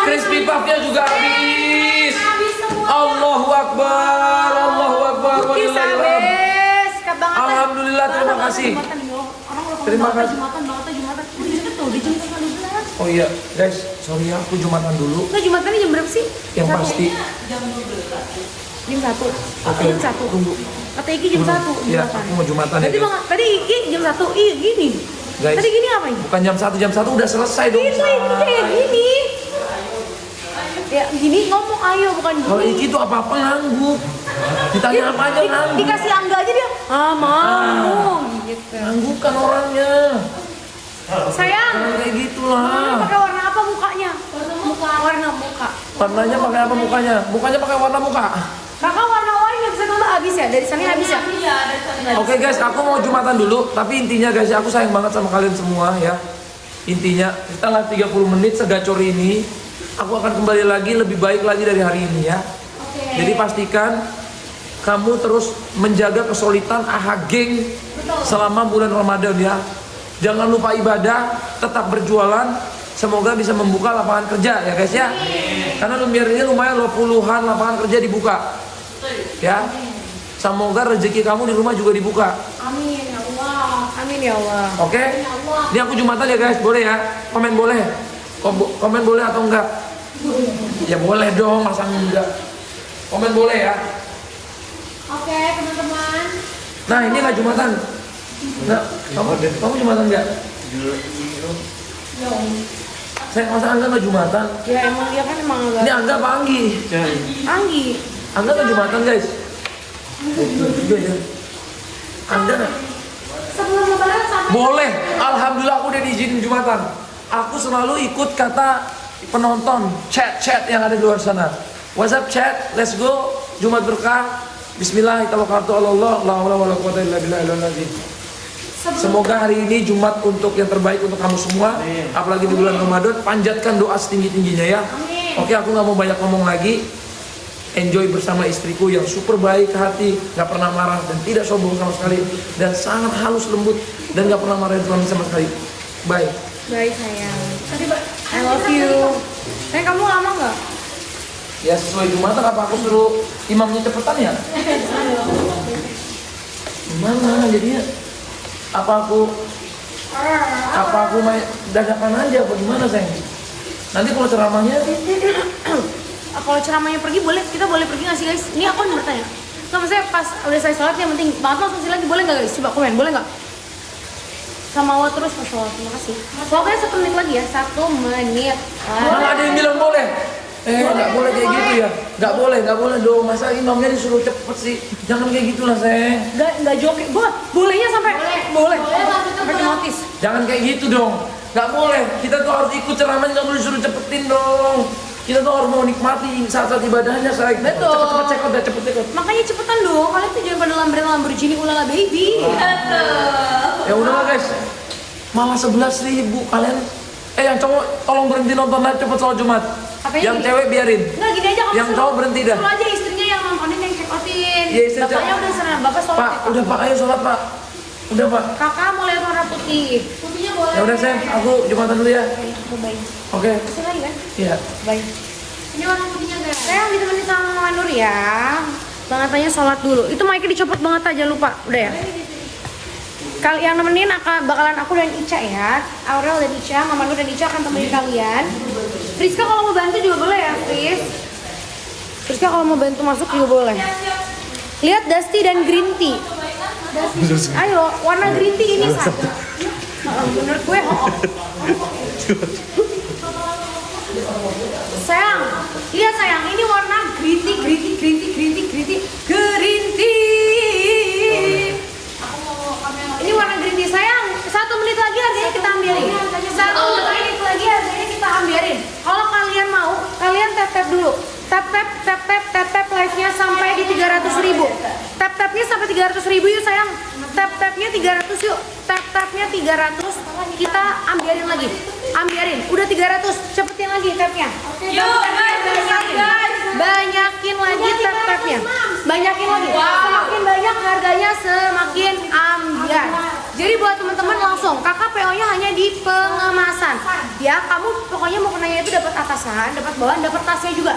Crispy puffnya juga habis. Habis semua. Allahu Akbar. Allahu Akbar. Cookies Walillahilhamd. habis. Kat banget. Alhamdulillah, terima kasih. Terima kasih. Jumatan. Udah deket tuh, di jam 12. Oh iya guys, sorry ya aku jumatan dulu. Nah, Jumatannya jam berapa sih? Yang Satu. pasti. Jam 1. Oke, Jam 1. tunggu. Kata Iki jam 1. Iya, aku mau jumatan ya Tadi guys. bang, tadi Iki jam 1. Iya, gini. Guys. Tadi gini apa ini? Bukan jam 1 udah selesai dong. Itu kayak gini. Ya, gini ngomong ayo bukan gini. Kalau Iki tuh apa-apa ngangguk. Ditanya apa aja ngangguk. Dikasih angga aja dia. Mau gitu. Ngangguk kan orangnya. Sayang, Jangan kayak gitulah. pakai warna apa mukanya? Warna muka. Warnanya pakai apa mukanya? Mukanya pakai warna muka. Kakak warna oranye nggak bisa nonton habis ya? Dari sana habis ya? Oke guys, aku mau jumatan dulu. Tapi intinya guys, aku sayang banget sama kalian semua ya. Intinya setelah 30 menit segacor ini, aku akan kembali lagi lebih baik lagi dari hari ini ya. Jadi pastikan kamu terus menjaga kesulitan AHA Geng selama bulan Ramadan ya. Jangan lupa ibadah, tetap berjualan. Semoga bisa membuka lapangan kerja ya guys ya. Karena Lumier ini lumayan loh, puluhan lapangan kerja dibuka. Ya. Semoga rezeki kamu di rumah juga dibuka. Amin ya Allah. Amin ya Allah. Oke? Ini aku jumatan ya guys, boleh ya? Komen boleh. Komen boleh atau enggak? Ya boleh dong, masa enggak? Komen boleh ya. Oke, teman-teman. Nah ini nggak jumatan. Nah, kamu jumatan nggak? Saya masa Angga nggak jumatan? Ya emang dia kan emang Ini Angga apa Anggi? Anggi. Angga nggak jumatan guys? Juga ya. Angga nggak? Sebelum lebaran sampai Boleh. Alhamdulillah aku udah diizinin jumatan. Aku selalu ikut kata penonton chat yang ada di luar sana. What's up chat? Let's go. Jumat berkah. Bismillah. Tawakkaltu 'ala Allah. La haula wala quwwata illa billah. Semoga hari ini Jumat untuk yang terbaik untuk kamu semua. Apalagi di bulan Ramadan, panjatkan doa setinggi-tingginya ya. Oke, aku nggak mau banyak ngomong lagi. Enjoy bersama istriku yang super baik hati, nggak pernah marah dan tidak sombong sama sekali, dan sangat halus lembut dan nggak pernah marahin suami sama sekali. Bye. Bye sayang. I love you. Sayang kamu lama nggak? Ya sesuai Jumatan, apa aku suruh imamnya cepetan ya? Gimana jadinya? Apa aku main dadakan aja apa gimana sayang? Nanti kalau ceramahnya Kalau ceramahnya pergi boleh, kita boleh pergi nggak sih guys? Ini aku mau bertanya. Nggak, maksudnya pas udah selesai sholat yang penting banget langsung sih lagi, boleh nggak guys? Coba komen, boleh nggak? Sama awal terus pas sholat, terima kasih. Pokoknya 1 menit lagi ya, 1 menit. malah ada yang bilang boleh. Nggak boleh kayak gitu ya. Nggak boleh dong. Masa imamnya disuruh cepet sih? Jangan kayak gitulah sayang. Nggak joget, bolehnya sampai boleh sampai notis. Jangan kayak gitu dong. Nggak boleh. Kita tuh harus ikut ceramahnya, nggak boleh disuruh cepetin dong. Kita tuh harus mau nikmati saat-saat ibadahnya sayang. Betul. Cepet cekot dah, cepet cekot. Makanya cepetan dong, kalian tuh jangan pada Lamborghini ulala baby. Ya udahlah guys. Malah 11.000 kalian. Yang cowok tolong berhenti nonton live cepet sholat Jumat. Apanya Yang ini? cewek biarin. Enggak gini aja kamu Yang cowok berhenti dah. Suruh aja istrinya yang nontonin, yang check outin. Iya, istri Bapaknya cewek. udah sana, bapak sholat. Pak, udah Pak, ayo sholat Pak. Udah Pak. Kakak mau lihat warna putih. Putihnya boleh. Ya udah sayang, aku Jumatan dulu ya. Bye. Oke. Kasih lagi kan? Iya. Bye. Ini warna putihnya guys. Sayang ditemenin sama Mama Nur ya. Banget tanya sholat dulu. Itu mic-nya dicopot banget aja, lupa. Udah ya. Kali yang nemenin bakalan aku dan Ica ya. Aurel dan Ica, Mama Nur dan Ica akan temenin kalian. Friska kalau mau bantu juga boleh ya, Friska kalau mau bantu masuk juga boleh. Lihat Dusty dan Green Tea. Ayo, warna Green Tea ini satu. Menurut gue, sayang, lihat sayang, ini warna Green Tea. 300.000 yuk sayang. Tap-tapnya 300 yuk. Tap-tapnya 300. Kita ambiarin lagi. Ambiarin. Udah 300. Cepetin lagi tapnya. Yuk guys. Banyakin lagi tap-tapnya. Banyakin lagi. Semakin banyak harganya semakin ambiar. Jadi buat teman-teman langsung, kakak PO-nya hanya di pengemasan. Ya, kamu pokoknya mau kenanya itu dapat atasan, dapat bawahan, dapat tasnya juga.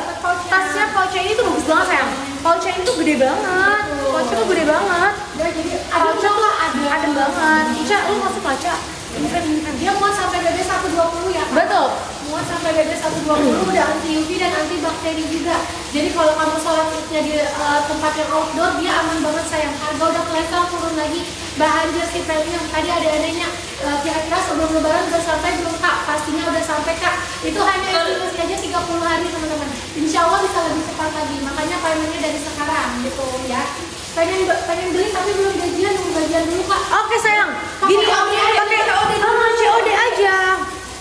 Tasnya pouch ini tuh bagus banget sayang. Pouch ini tuh gede banget. Pouch tuh gede banget. Pouch tuh adem banget. Ica, lu masuk aja. Ini kan dia muat sampai BB 120 ya. Betul. Muat sampai BB 120 udah anti UV dan anti bakteri juga. Jadi kalau kamu sholat idnya di tempat yang outdoor dia aman banget sayang. Harga udah kelihatan turun lagi. Bahan jersey premium tadi ada adanya kira-kira sebelum lebaran udah sampai belum kak? Pastinya udah sampai kak. Itu hanya estimasi aja 30 hari teman-teman. Insya Allah bisa lebih cepat lagi. Makanya paymentnya dari sekarang gitu ya. Pengen beli tapi belum gajian, nunggu gajian dulu kak. Oke sayang. Gini pakai COD aja.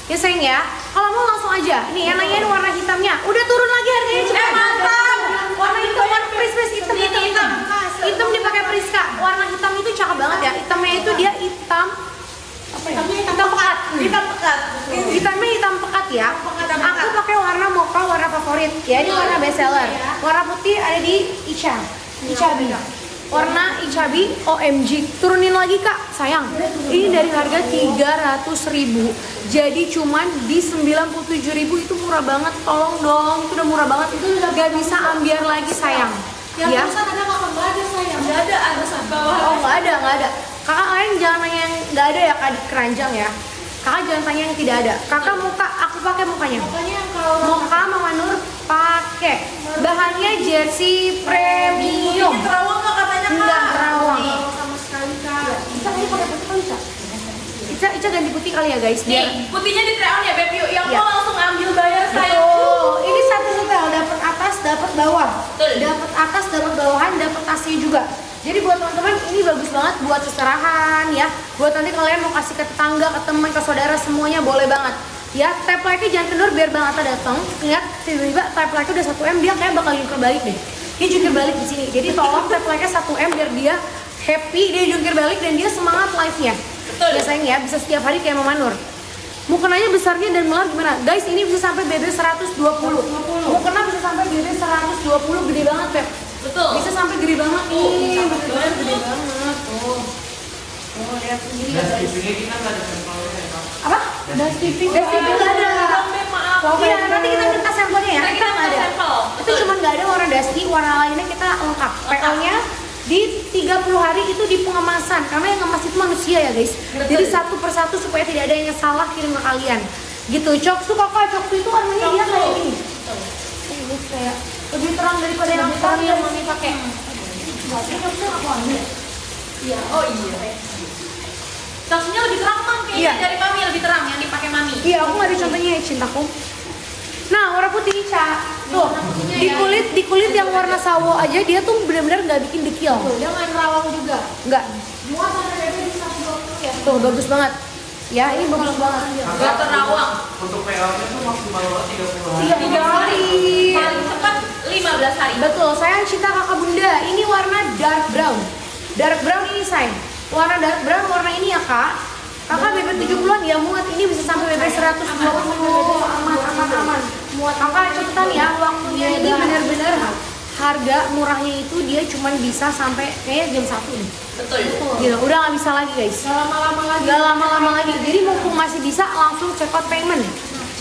Ya sayang ya. Kalau mau langsung aja. Nih yang nanyain warna hitamnya. Udah turun lagi harganya cepet. Mantap. Warna hitam, warna pris hitam. Hitam dipakai Priska. Warna hitam itu cakep banget ya. Hitamnya itu dia hitam apa ya? Hitam pekat. Hitamnya hitam pekat ya. Aku pakai warna mocha, warna favorit. Ya ini warna best seller. Warna putih ada di Ichabi. Warna Ichabi OMG. Turunin lagi kak, sayang. Ini dari harga 300.000 jadi cuman di 97.000. Itu murah banget. Tolong dong, itu udah murah banget. Itu udah gak bisa ambiar lagi sayang. Yang Ya. pusat ada nggak ada sayang? Nggak ada bawah. Oh nggak ada. Kakak kalian jangan nanya yang nggak ada ya kak di keranjang ya. Kakak jangan tanya yang tidak ada. Kakak muka, aku pakai mukanya. Pokoknya yang kalau Muka Mama Nur pakai. Bahannya jersey premium. terawang nggak katanya kak? Nggak terawang. Sama sekali kak. Ica ini pakai putih kali Ica. Ica ganti putih kali ya guys. Biar Nih, putihnya di try on ya Beb, yuk. Yang Ya. mau langsung ambil bayar sayang. betul. Ini satu setel, dapat atas, dapat bawah. Betul. Dapat atas, dapat bawahan, dapat tasnya juga. Jadi buat teman-teman ini bagus banget buat seserahan ya. Buat nanti kalian mau kasih ke tetangga, ke teman, ke saudara semuanya boleh banget. Ya, tap like-nya jangan kendor biar Bang Atta datang. Ingat tiba-tiba tap like-nya udah 1M dia kayak bakal jungkir balik deh. Dia jungkir balik di sini. Jadi tolong tap like-nya 1M biar dia happy, dia jungkir balik dan dia semangat live-nya. Betul. Ya sayang ya, bisa setiap hari kayak Mama Nur. Mukenanya besarnya dan melar gimana? Guys, ini bisa sampai BB 120. Mukena bisa sampai BB 120, gede banget, Beb. Betul. Bisa sampai gede banget nih. Bener-bener gede banget. Tuh. Tuh, lihat sendiri ya, Dan guys. TV-nya kita nggak ada sampelnya ya Pak. Apa? Das TV nggak ada. Dong, Beb, maaf. Iya, nanti kita minta sampelnya ya. Nanti kita nggak minta sampel. Itu cuma nggak ada warna dusty, warna lainnya kita lengkap. PO-nya di 30 hari itu di pengemasan karena yang ngemas itu manusia ya guys. Betul. Jadi satu persatu supaya tidak ada yang salah kirim ke kalian. Gitu. Coksu kakak, Coksu itu warnanya dia kayak ini. Ini kayak lebih terang daripada yang Lebih terang yang Mami pakai. Enggak, ini Coksu aku ambil. Iya. Oh iya. Coksunya lebih terang Mam, kayaknya Iya. dari Mami lebih terang yang dipakai Mami. Iya, aku nggak ada contohnya ya cintaku. Nah, warna putih Ica. Tuh, di kulit yang warna sawo aja dia tuh benar-benar nggak bikin dekil. Dia nggak nerawang juga. Nggak. Muat sampai BB di 120 ya. Tuh, bagus banget. Ya, ini bagus banget. Nggak terawang. Untuk PO-nya tuh maksimal banget 30 hari. 3 hari. Paling cepat 15 hari. Betul, sayang cinta kakak bunda. Ini warna dark brown. Dark brown ini sayang. Warna dark brown warna ini ya kak. Kakak BB 70-an ya muat. Ini bisa sampai BB 120. Aman. Muat kakak cepetan ya. Waktunya ini benar-benar harga murahnya itu dia cuma bisa sampai kayak jam 1 nih. Betul. Gitu, udah nggak bisa lagi guys. Gak lama-lama lagi. Jadi mumpung masih bisa langsung check out payment.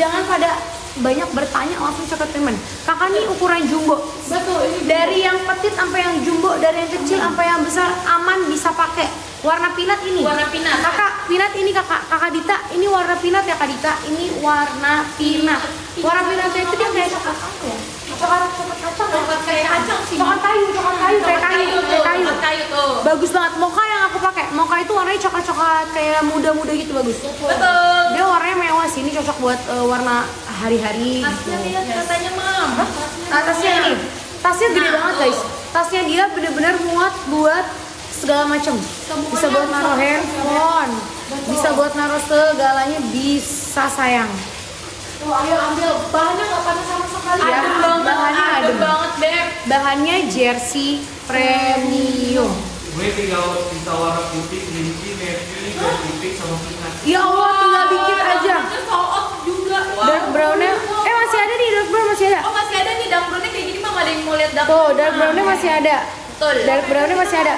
Jangan pada banyak bertanya langsung check out payment. Kakak nih ukuran jumbo. Betul. Ini Dari yang petit sampai yang jumbo, dari yang kecil sampai yang besar aman bisa pakai. Warna peanut ini. Warna peanut. Kakak peanut ini kakak Dita. Ini warna peanut ya Kak Dita. Ini warna peanut. Warna peanutnya itu dia kayak coklat apa ya? Coklat kacang. coklat kayak kacang sih. Coklat kayu kayak kayu. Coklat kayu tuh. Bagus banget. Mocha yang aku pakai. Mocha itu warnanya coklat-coklat kayak muda-muda gitu bagus. Betul. Dia warnanya mewah sih. Ini cocok buat warna hari-hari. Tasnya lihat katanya Mam. Tasnya ini. Tasnya gede banget guys. Tasnya dia bener-bener muat buat segala macam. Bisa buat naruh handphone. Bisa buat naruh segalanya bisa sayang. Tuh, ayo ambil. Bahannya nggak panas sama sekali. Ya, Adem banget. bahannya Adem adem. banget Beb. Bahannya jersey premium. Gue tinggal sisa warna putih, kelinci, navy, dan putih sama peanut. Ya Allah, tinggal dikit aja. Itu sold out juga. Dark brownnya, masih ada nih, dark brown masih ada. Oh masih ada nih dark brownnya kayak gini mah nggak ada yang mau lihat dark Tuh, dark brownnya masih ada. Betul. Dark brownnya masih ada.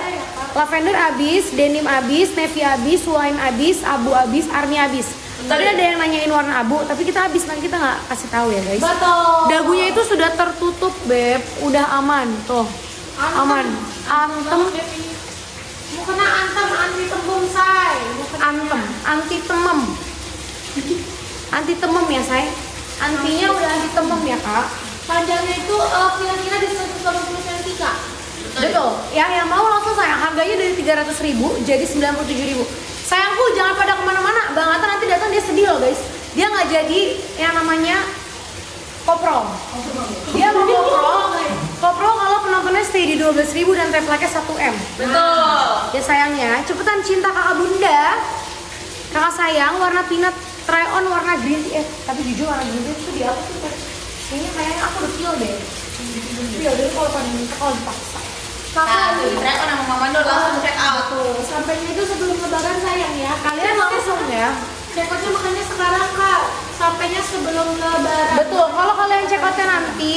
Lavender abis, denim abis, navy abis, wine abis, abu abis, army abis. Tadi ada yang nanyain warna abu, tapi kita habis, nanti kita nggak kasih tahu ya guys. Betul. Dagunya itu sudah tertutup beb, udah aman tuh, aman. Antem, Mau kena antem anti tembung say. antem, anti temem, anti temem ya say. Antinya udah anti temem ya kak. Panjangnya itu kira-kira di 180 cm kak. Betul. Yang mau langsung sayang, harganya dari 300.000 jadi 97.000. Sayangku jangan pada kemana-mana, Bang Ata nanti datang dia sedih loh guys. Dia nggak jadi yang namanya koprol. Dia mau koprol kalau penontonnya stay di 12.000 dan template-nya 1M. Betul. Ya sayangnya, cepetan cinta kakak bunda. Kakak sayang warna peanut try on warna green tea. Tapi jujur warna green tea itu di aku tuh kayaknya aku udah feel deh. Feel deh kalau dipaksa. Kakak try on sama Mama Nur langsung check out. Tuh, sampainya itu sebelum lebaran sayang ya. Kalian langsung ya. Check outnya makanya sekarang kak. Sampainya sebelum lebaran. Betul, kalau kalian check outnya nanti,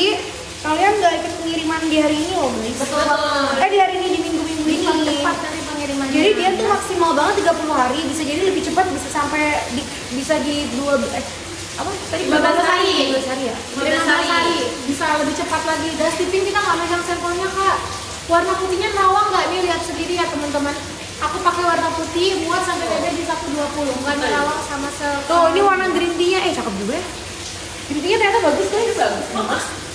kalian nggak ikut pengiriman di hari ini loh guys. Betul. Di hari ini, di minggu-minggu ini. Cepat dari pengirimannya. Jadi dia tuh maksimal banget 30 hari, bisa jadi lebih cepat, bisa sampai bisa di 12 hari ya? 15 hari. Bisa lebih cepat lagi. Dan tipping kita nggak megang sampelnya kak. Warna putihnya nerawang nggak nih, lihat sendiri ya teman-teman. Aku pakai warna putih, muat sampai bebek di 120, nggak nerawang sama sekali. Tuh ini warna green tea-nya, cakep juga ya. Green tea-nya ternyata bagus guys.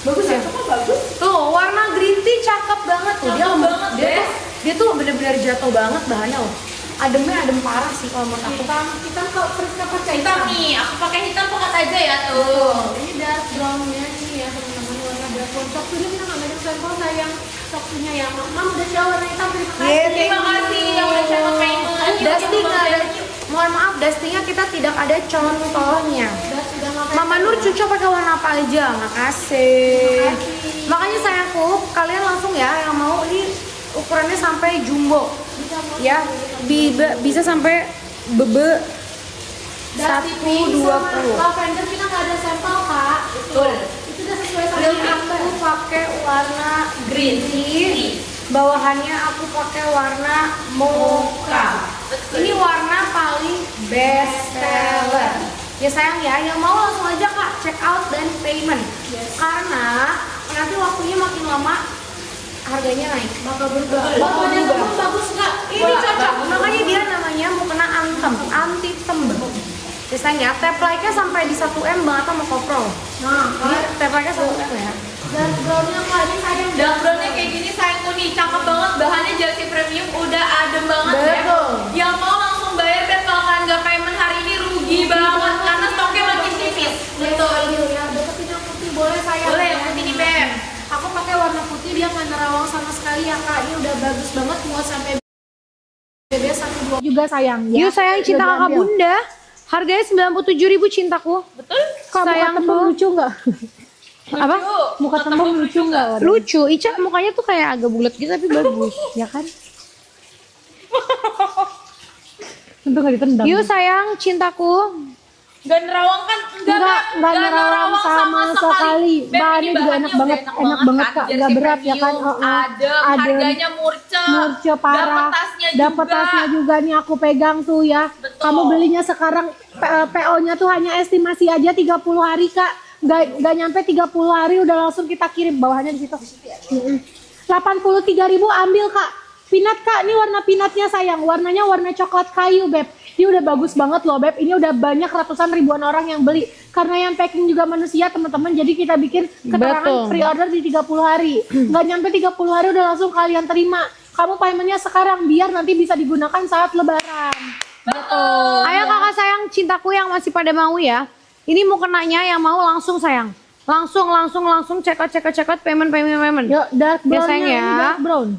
Bagus ya? Bagus. Tuh warna green tea cakep banget tuh. Dia Cakep banget, dia tuh bener-bener jatuh banget bahannya loh. Ademnya adem parah sih kalau menurut aku. Kita kok Friska pakai hitam nih. Aku pakai hitam pekat aja ya tuh. Ini dark brown-nya nih ya teman-teman, warna dark brown. Sok tuh kita nggak megang sampel sayang. Soknya ya, Mam udah coba warna hitam, terima kasih. Terima kasih yang udah check out payment. Dusty nggak ada, mohon maaf Dusty-nya kita tidak ada contohnya. Mama Nur cocok pakai warna apa aja, makasih. Makanya sayangku, kalian langsung ya yang mau, ini ukurannya sampai jumbo. Ya, bisa sampai bebe 120. Lavender kita nggak ada sampel kak. Betul. Itu udah sesuai sama Dan aku pakai warna green tea. Bawahannya aku pakai warna mocha. Ini warna paling best seller. Ya sayang ya, yang mau langsung aja kak check out dan payment. Karena nanti waktunya makin lama harganya naik. Bakal berubah. Warnanya tuh bagus kak. Ini cocok. Makanya dia namanya mau kena antem, anti tembem. Ya sayang ya, tap like-nya sampai di 1M banget sama koprol. Nah, Ini tap like-nya 1M ya. dan brownnya kak ini sayang. Dan brownnya kayak gini sayangku nih, cakep banget. Bahannya jersey premium, udah adem banget ya. Betul. Yang mau langsung bayar dan kalau kalian nggak payment hari ini rugi banget karena stoknya makin tipis. Betul. Ya, deketin yang putih boleh sayang. Boleh yang putih nih Beb. Aku pakai warna putih, dia nggak nerawang sama sekali ya kak. Ini udah bagus banget, mau sampai BB 120 juga sayang ya. Yuk sayang, cinta kakak bunda. Harganya 97.000 cintaku. Betul? Sayang tuh. Lucu nggak? Apa? Muka tembem lucu nggak? Lucu. Ica mukanya tuh kayak agak bulat gitu tapi bagus, ya kan? Tentu nggak ditendang. Yuk sayang, cintaku. Gak nerawang kan? Nggak nerawang sama sekali. Beb, Bahannya ini juga enak banget, enak banget kak. Nggak berat ya kan? Adem, harganya murce, parah. Dapat tasnya juga nih aku pegang tuh ya. Betul. Kamu belinya sekarang PO-nya tuh hanya estimasi aja 30 hari kak. Nggak nyampe 30 hari udah langsung kita kirim. Bawahannya di situ. 83.000 ambil kak. Peanut kak, ini warna peanutnya sayang. Warnanya warna coklat kayu beb. Ini udah bagus banget loh beb. Ini udah banyak ratusan ribuan orang yang beli. Karena yang packing juga manusia teman-teman. Jadi kita bikin keterangan pre-order di 30 hari. Nggak nyampe 30 hari udah langsung kalian terima. Kamu paymentnya sekarang biar nanti bisa digunakan saat lebaran. Betul. Ayo kakak sayang, cintaku yang masih pada mau ya. Ini mau kenanya yang mau langsung sayang. Langsung check out payment. Yuk, dark Ya, brown sayang ya. dark brown.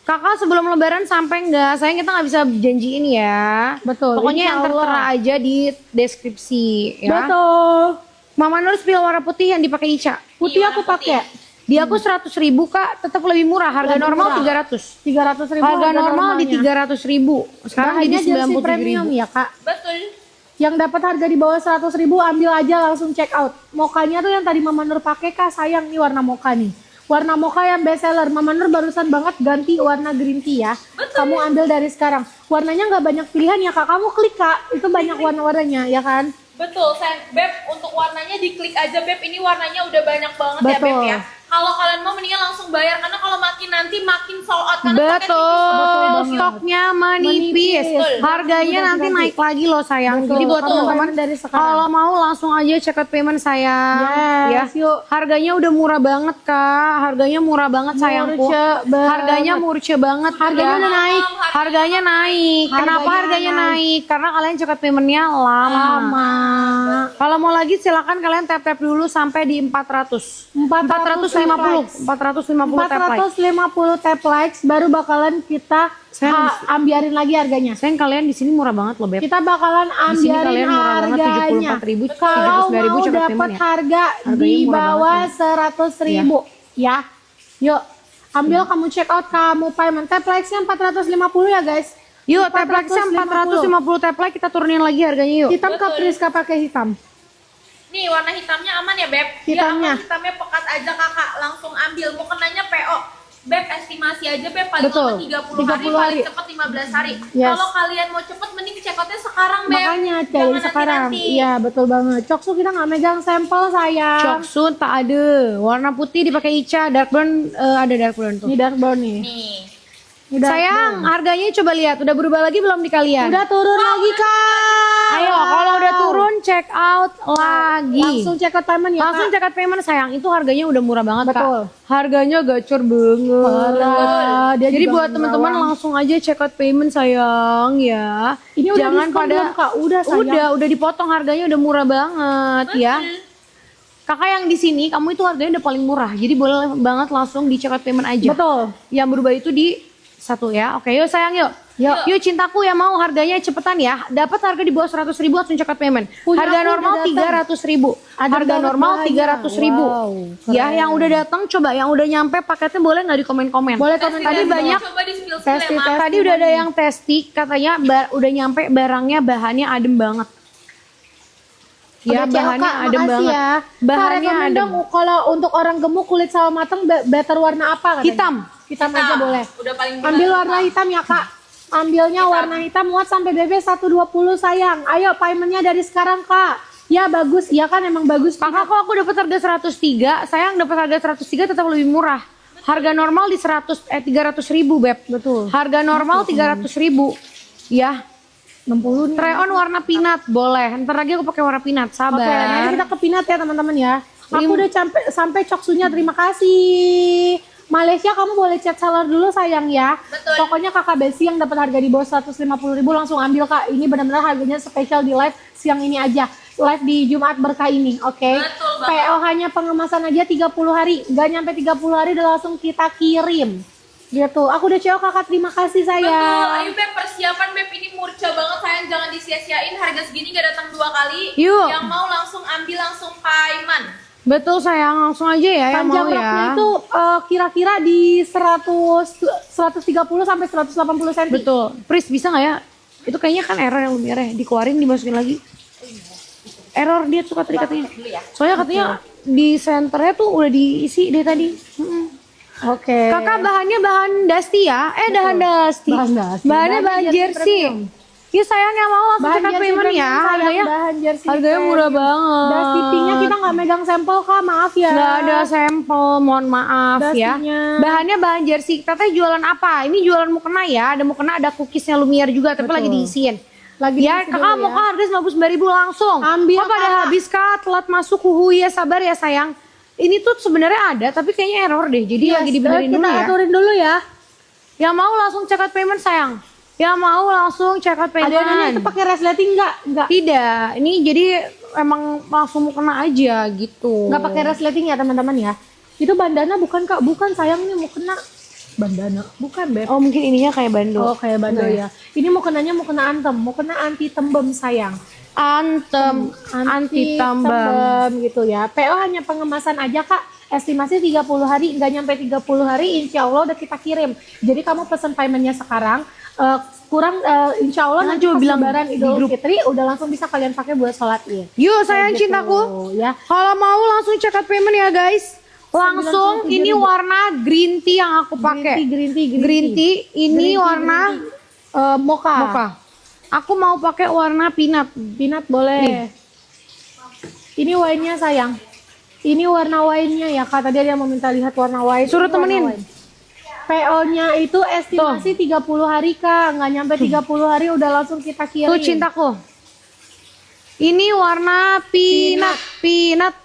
Kakak sebelum lebaran sampai enggak? Sayang kita nggak bisa janjiin ya. Betul, Pokoknya yang insya Allah. tertera aja di deskripsi ya. Betul. Mama Nur spill warna putih yang dipakai Ica. Putih Iya, aku warna putih. pakai. Di aku 100.000 Kak, tetap lebih murah. Harga Lebih normal murah. 300. 300.000 Harga normal di normalnya. 300.000. Sekarang Bahannya jadi jersey premium 97.000. ya Kak. Betul. Yang dapat harga di bawah 100.000 ambil aja langsung check out. Mokanya tuh yang tadi Mama Nur pakai Kak, sayang nih warna mocha nih. Warna mocha yang best seller. Mama Nur barusan banget ganti warna green tea ya. Kamu ambil dari sekarang. Warnanya nggak banyak pilihan ya Kak. Kamu klik Kak, itu banyak warna-warnanya ya kan? Betul, sayang. Beb, untuk warnanya diklik aja Beb. Ini warnanya udah banyak banget ya Beb Betul. ya. Kalau kalian mau mendingan langsung bayar karena kalau makin nanti makin sold out karena stoknya tipis Betul, banget. stoknya menipis. Menipis. Harganya nanti naik lagi loh sayang. Jadi buat Betul. teman-teman Dari sekarang. kalau mau langsung aja check out payment sayang. Yes, Ya, yuk. harganya udah murah banget Kak. Harganya murah banget sayangku. Murce banget. Harganya murce banget. Harganya udah naik. Harganya naik. Kenapa harganya naik? Karena kalian check out paymentnya lama. Kalau mau lagi silakan kalian tap-tap dulu sampai di 400. 450 tap like. 450 tap likes baru bakalan kita Sayang, ambiarin lagi harganya. sayang kalian di sini murah banget loh Beb. Kita bakalan Di sini ambiarin kalian murah banget harganya. 74.000, Kalau 79.000 mau cepet dapat payment ya. harga Harganya di murah bawah banget 100.000 ya. Yuk, ambil kamu check out, kamu payment. Tap likes-nya 450 ya guys. Yuk, tap like-nya 450 tap like, kita turunin lagi harganya yuk. Hitam Kak Priska pakai hitam. Nih warna hitamnya aman ya Beb? Hitamnya. Ya, aman, hitamnya pekat aja kakak, langsung ambil. Mau kenanya PO. Beb estimasi aja Beb paling Betul. lama 30 hari, 30 hari. paling cepet 15 hari. Yes. Kalau kalian mau cepet mending check out-nya sekarang Beb. Makanya Jangan dari sekarang. nanti-nanti. Iya, betul banget. Coksu kita nggak megang sampel sayang. Choksun tak ada. Warna putih dipakai Ica, dark brown ada dark brown tuh. Ini dark brown nih. Nih. Ini dark Sayang, brown. harganya coba lihat, udah berubah lagi belum di kalian? Udah turun lagi Kak. Ayo, kalau udah turun check out lagi. Langsung check out payment ya Langsung Kak. check out payment sayang, itu harganya udah murah banget Betul. Kak. Harganya gacor banget. Parah, dia Jadi juga buat teman-teman merawang. langsung aja check out payment sayang ya. Ini udah Jangan diskon pada belum, Kak? Udah, sayang. udah dipotong harganya udah murah banget ya. Kakak yang di sini kamu itu harganya udah paling murah. Jadi boleh banget langsung di check out payment aja. Betul. Yang berubah itu di satu ya. Oke, yuk sayang yuk. Yuk cintaku yang mau harganya cepetan ya. Dapat harga di bawah 100.000 langsung check out payment. Punya Harga aku normal udah datang. 300.000. Ada Harga banget normal bahannya. 300.000. Wow, Ya, keren. yang udah datang coba, yang udah nyampe paketnya boleh nggak di komen-komen? Boleh Tes komen di Tadi bawah. banyak Coba di spill tes ya di Mas. tes. Tadi udah ada yang testi katanya udah nyampe barangnya bahannya adem banget. Ya, Udah, Cel, bahannya Kak, adem makasih banget. ya. Bahannya Kak, rekomen adem. dong kalau untuk orang gemuk kulit sawo mateng better warna apa katanya? Hitam. Hitam aja boleh. Udah paling Ambil benar. warna hitam ya Kak. Ambilnya warna hitam muat sampai BB 120 sayang. Ayo paymentnya dari sekarang Kak. Ya bagus, ya kan emang bagus. Kakak kok aku dapat harga 103, sayang dapat harga 103 tetap lebih murah. Harga normal di 300.000 Beb. Betul. Harga normal 300.000. Ya. 60 nih. Treon warna peanut boleh. Ntar lagi aku pakai warna peanut. Sabar. Oke, nanti kita ke Pinat ya teman-teman ya. Aku udah sampai Coksunya, terima kasih. Malaysia kamu boleh chat seller dulu sayang ya. Betul. Pokoknya kakak Besi yang dapat harga di bawah 150.000 langsung ambil Kak. Ini benar-benar harganya spesial di live siang ini aja. Live di Jumat berkah ini, oke? Betul banget. PO hanya pengemasan aja 30 hari. Gak nyampe 30 hari udah langsung kita kirim. Gitu. Aku udah CEO kakak, terima kasih Betul, sayang. ayo Beb persiapan Beb ini murca banget sayang, jangan disia-siain, harga segini gak datang 2 kali. Yuk. Yang mau langsung ambil langsung payment. Betul sayang, langsung aja ya yang Panjang mau roknya ya. itu kira-kira di 130 sampai 180 cm. Betul. Pris bisa nggak ya? Itu kayaknya kan error yang lebih ya. Dikeluarin dimasukin lagi. Error dia suka tadi katanya. Soalnya katanya di senternya tuh udah diisi deh tadi. Oke. Kakak bahannya bahan dusty ya? Bahan dusty. Bahan dusty. Bahannya bahan Bahannya jersey jersey. Ya sayang yang mau langsung Bahan cekat jersey payment premium, ya. sayang. Harganya Bahan jersey harganya murah premium. banget. Dusty pinknya kita nggak megang sampel Kak, maaf ya. Nggak ada sampel, mohon maaf ya. Dustynya. Bahannya bahan jersey. Teteh jualan apa? Ini jualan mukena ya. Ada mukena, ada cookiesnya Lumiere juga, tapi Betul. lagi diisiin. Lagi Ya, diisi kakak dulu mau ya. kak harga 99.000 langsung. Ambil, Kok pada Kak. habis kak, telat masuk ya sabar ya sayang. Ini tuh sebenarnya ada, tapi kayaknya error deh. Jadi lagi dibenerin kita dulu ya. aturin dulu ya. Yang mau langsung check out payment sayang. Yang mau langsung check out payment. Ada nanya itu pakai resleting nggak? Nggak. Tidak, ini jadi emang langsung mau kena aja gitu. Nggak pakai resleting ya teman-teman ya. Itu bandana bukan Kak? Bukan sayang nih mau kena bandana. Bukan Beb. Oh mungkin ininya kayak bando. Oh kayak bando ya. Ini mau kenanya mau kena antem, mau kena anti tembem sayang. Anti tambang. tembem gitu ya. PO hanya pengemasan aja Kak. estimasi 30 hari, nggak nyampe 30 hari insya Allah udah kita kirim. Jadi kamu pesen paymentnya sekarang, insya Allah nanti pas lebaran Idul Fitri udah langsung bisa kalian pakai buat sholat Id. Yuk sayang Kayak gitu, cintaku, ya. kalau mau langsung check out payment ya guys. Langsung 97.000. ini warna green tea yang aku pakai. Green tea. Green tea, ini warna mocha. mocha. Aku mau pakai warna peanut. Peanut boleh. Ini wine-nya sayang. Ini warna wine-nya ya Kak. Tadi ada yang meminta lihat warna wine. Suruh Ini warna temenin. wine. PO-nya itu estimasi 30 hari Kak. Nggak nyampe 30 hari udah langsung kita kirim. Tuh cintaku. Ini warna peanut. Peanut.